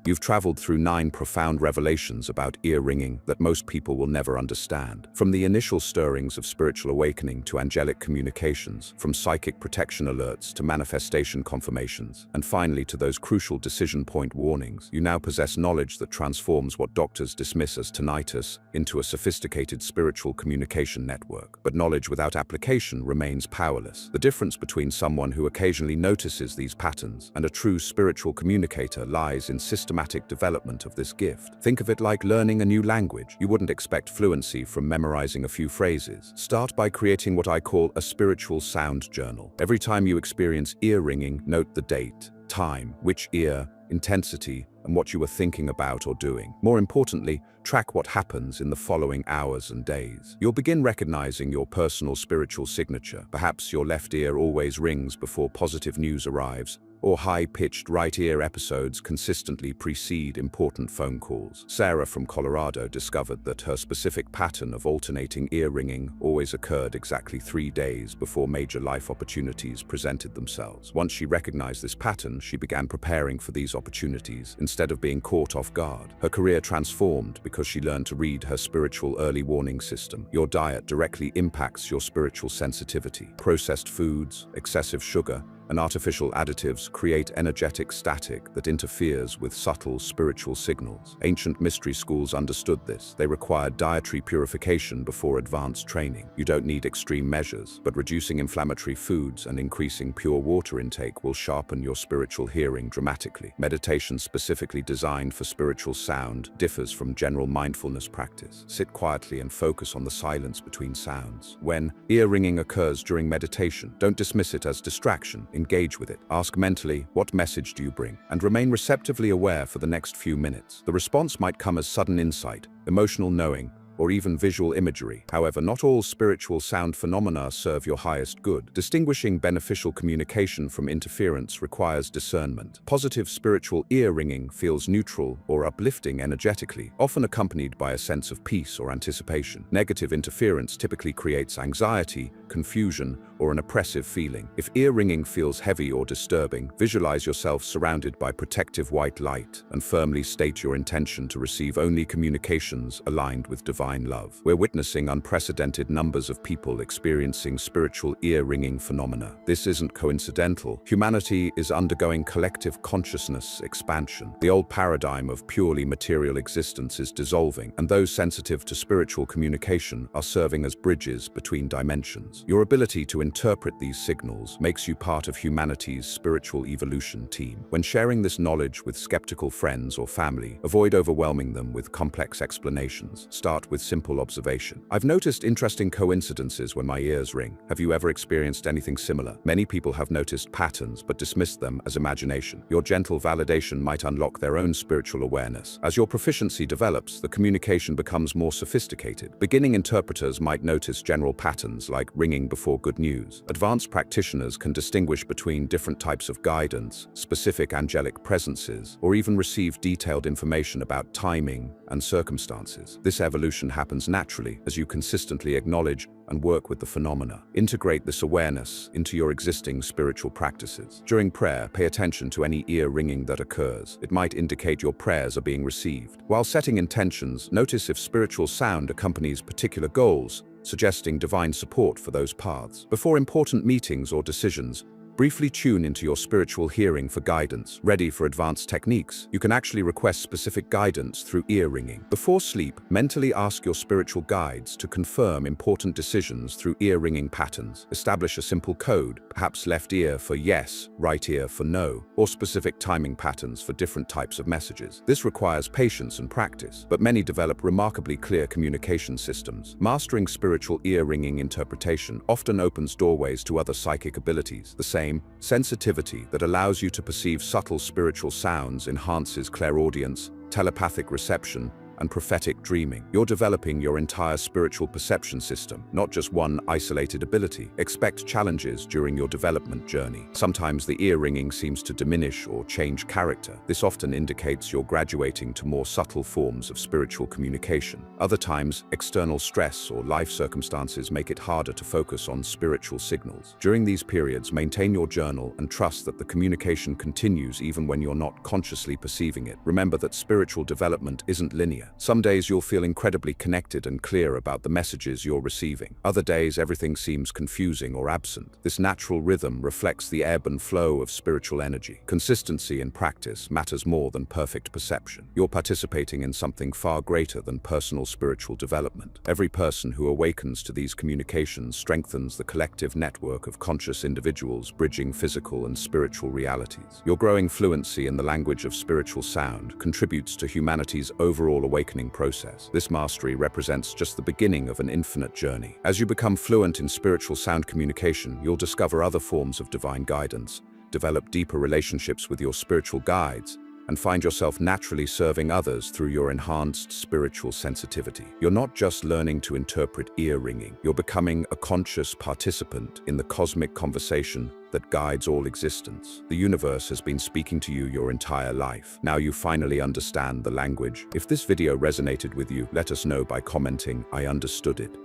You've traveled through 9 profound revelations about ear ringing that most people will never understand. From the initial stirrings of spiritual awakening to angelic communications, from psychic protection alerts to manifestation confirmations, and finally to those crucial decision point warnings, you now possess knowledge that transforms what doctors dismiss as tinnitus into a sophisticated spiritual communication network. But knowledge without application remains powerless. The difference between someone who occasionally notices these patterns and a true spiritual communicator lies in systematic development of this gift. Think of it like learning a new language. You wouldn't expect fluency from memorizing a few phrases. Start by creating what I call a spiritual sound journal. Every time you experience ear ringing, note the date, time, which ear, intensity, and what you were thinking about or doing. More importantly, track what happens in the following hours and days. You'll begin recognizing your personal spiritual signature. Perhaps your left ear always rings before positive news arrives, or high-pitched right ear episodes consistently precede important phone calls. Sarah from Colorado discovered that her specific pattern of alternating ear ringing always occurred exactly 3 days before major life opportunities presented themselves. Once she recognized this pattern, she began preparing for these opportunities instead of being caught off guard. Her career transformed because she learned to read her spiritual early warning system. Your diet directly impacts your spiritual sensitivity. Processed foods, excessive sugar, and artificial additives create energetic static that interferes with subtle spiritual signals. Ancient mystery schools understood this. They required dietary purification before advanced training. You don't need extreme measures, but reducing inflammatory foods and increasing pure water intake will sharpen your spiritual hearing dramatically. Meditation specifically designed for spiritual sound differs from general mindfulness practice. Sit quietly and focus on the silence between sounds. When ear ringing occurs during meditation, don't dismiss it as distraction. Engage with it. Ask mentally, what message do you bring? And remain receptively aware for the next few minutes. The response might come as sudden insight, emotional knowing, or even visual imagery. However, not all spiritual sound phenomena serve your highest good. Distinguishing beneficial communication from interference requires discernment. Positive spiritual ear ringing feels neutral or uplifting energetically, often accompanied by a sense of peace or anticipation. Negative interference typically creates anxiety, confusion, or an oppressive feeling. If ear ringing feels heavy or disturbing, visualize yourself surrounded by protective white light and firmly state your intention to receive only communications aligned with divine love. We're witnessing unprecedented numbers of people experiencing spiritual ear-ringing phenomena. This isn't coincidental. Humanity is undergoing collective consciousness expansion. The old paradigm of purely material existence is dissolving, and those sensitive to spiritual communication are serving as bridges between dimensions. Your ability to interpret these signals makes you part of humanity's spiritual evolution team. When sharing this knowledge with skeptical friends or family, avoid overwhelming them with complex explanations. Start with simple observation. I've noticed interesting coincidences when my ears ring. Have you ever experienced anything similar? Many people have noticed patterns but dismissed them as imagination. Your gentle validation might unlock their own spiritual awareness. As your proficiency develops, the communication becomes more sophisticated. Beginning interpreters might notice general patterns like ringing before good news. Advanced practitioners can distinguish between different types of guidance, specific angelic presences, or even receive detailed information about timing and circumstances. This evolution happens naturally as you consistently acknowledge and work with the phenomena. Integrate this awareness into your existing spiritual practices. During prayer, pay attention to any ear ringing that occurs. It might indicate your prayers are being received. While setting intentions, notice if spiritual sound accompanies particular goals, suggesting divine support for those paths. Before important meetings or decisions, briefly tune into your spiritual hearing for guidance. Ready for advanced techniques, you can actually request specific guidance through ear ringing. Before sleep, mentally ask your spiritual guides to confirm important decisions through ear ringing patterns. Establish a simple code, perhaps left ear for yes, right ear for no, or specific timing patterns for different types of messages. This requires patience and practice, but many develop remarkably clear communication systems. Mastering spiritual ear ringing interpretation often opens doorways to other psychic abilities. The same sensitivity that allows you to perceive subtle spiritual sounds enhances clairaudience, telepathic reception, and prophetic dreaming. You're developing your entire spiritual perception system, not just one isolated ability. Expect challenges during your development journey. Sometimes the ear ringing seems to diminish or change character. This often indicates you're graduating to more subtle forms of spiritual communication. Other times, external stress or life circumstances make it harder to focus on spiritual signals. During these periods, maintain your journal and trust that the communication continues even when you're not consciously perceiving it. Remember that spiritual development isn't linear. Some days you'll feel incredibly connected and clear about the messages you're receiving. Other days, everything seems confusing or absent. This natural rhythm reflects the ebb and flow of spiritual energy. Consistency in practice matters more than perfect perception. You're participating in something far greater than personal spiritual development. Every person who awakens to these communications strengthens the collective network of conscious individuals bridging physical and spiritual realities. Your growing fluency in the language of spiritual sound contributes to humanity's overall awakening process. This mastery represents just the beginning of an infinite journey. As you become fluent in spiritual sound communication, you'll discover other forms of divine guidance, develop deeper relationships with your spiritual guides, and find yourself naturally serving others through your enhanced spiritual sensitivity. You're not just learning to interpret ear ringing, you're becoming a conscious participant in the cosmic conversation that guides all existence. The universe has been speaking to you your entire life. Now you finally understand the language. If this video resonated with you, let us know by commenting, "I understood it."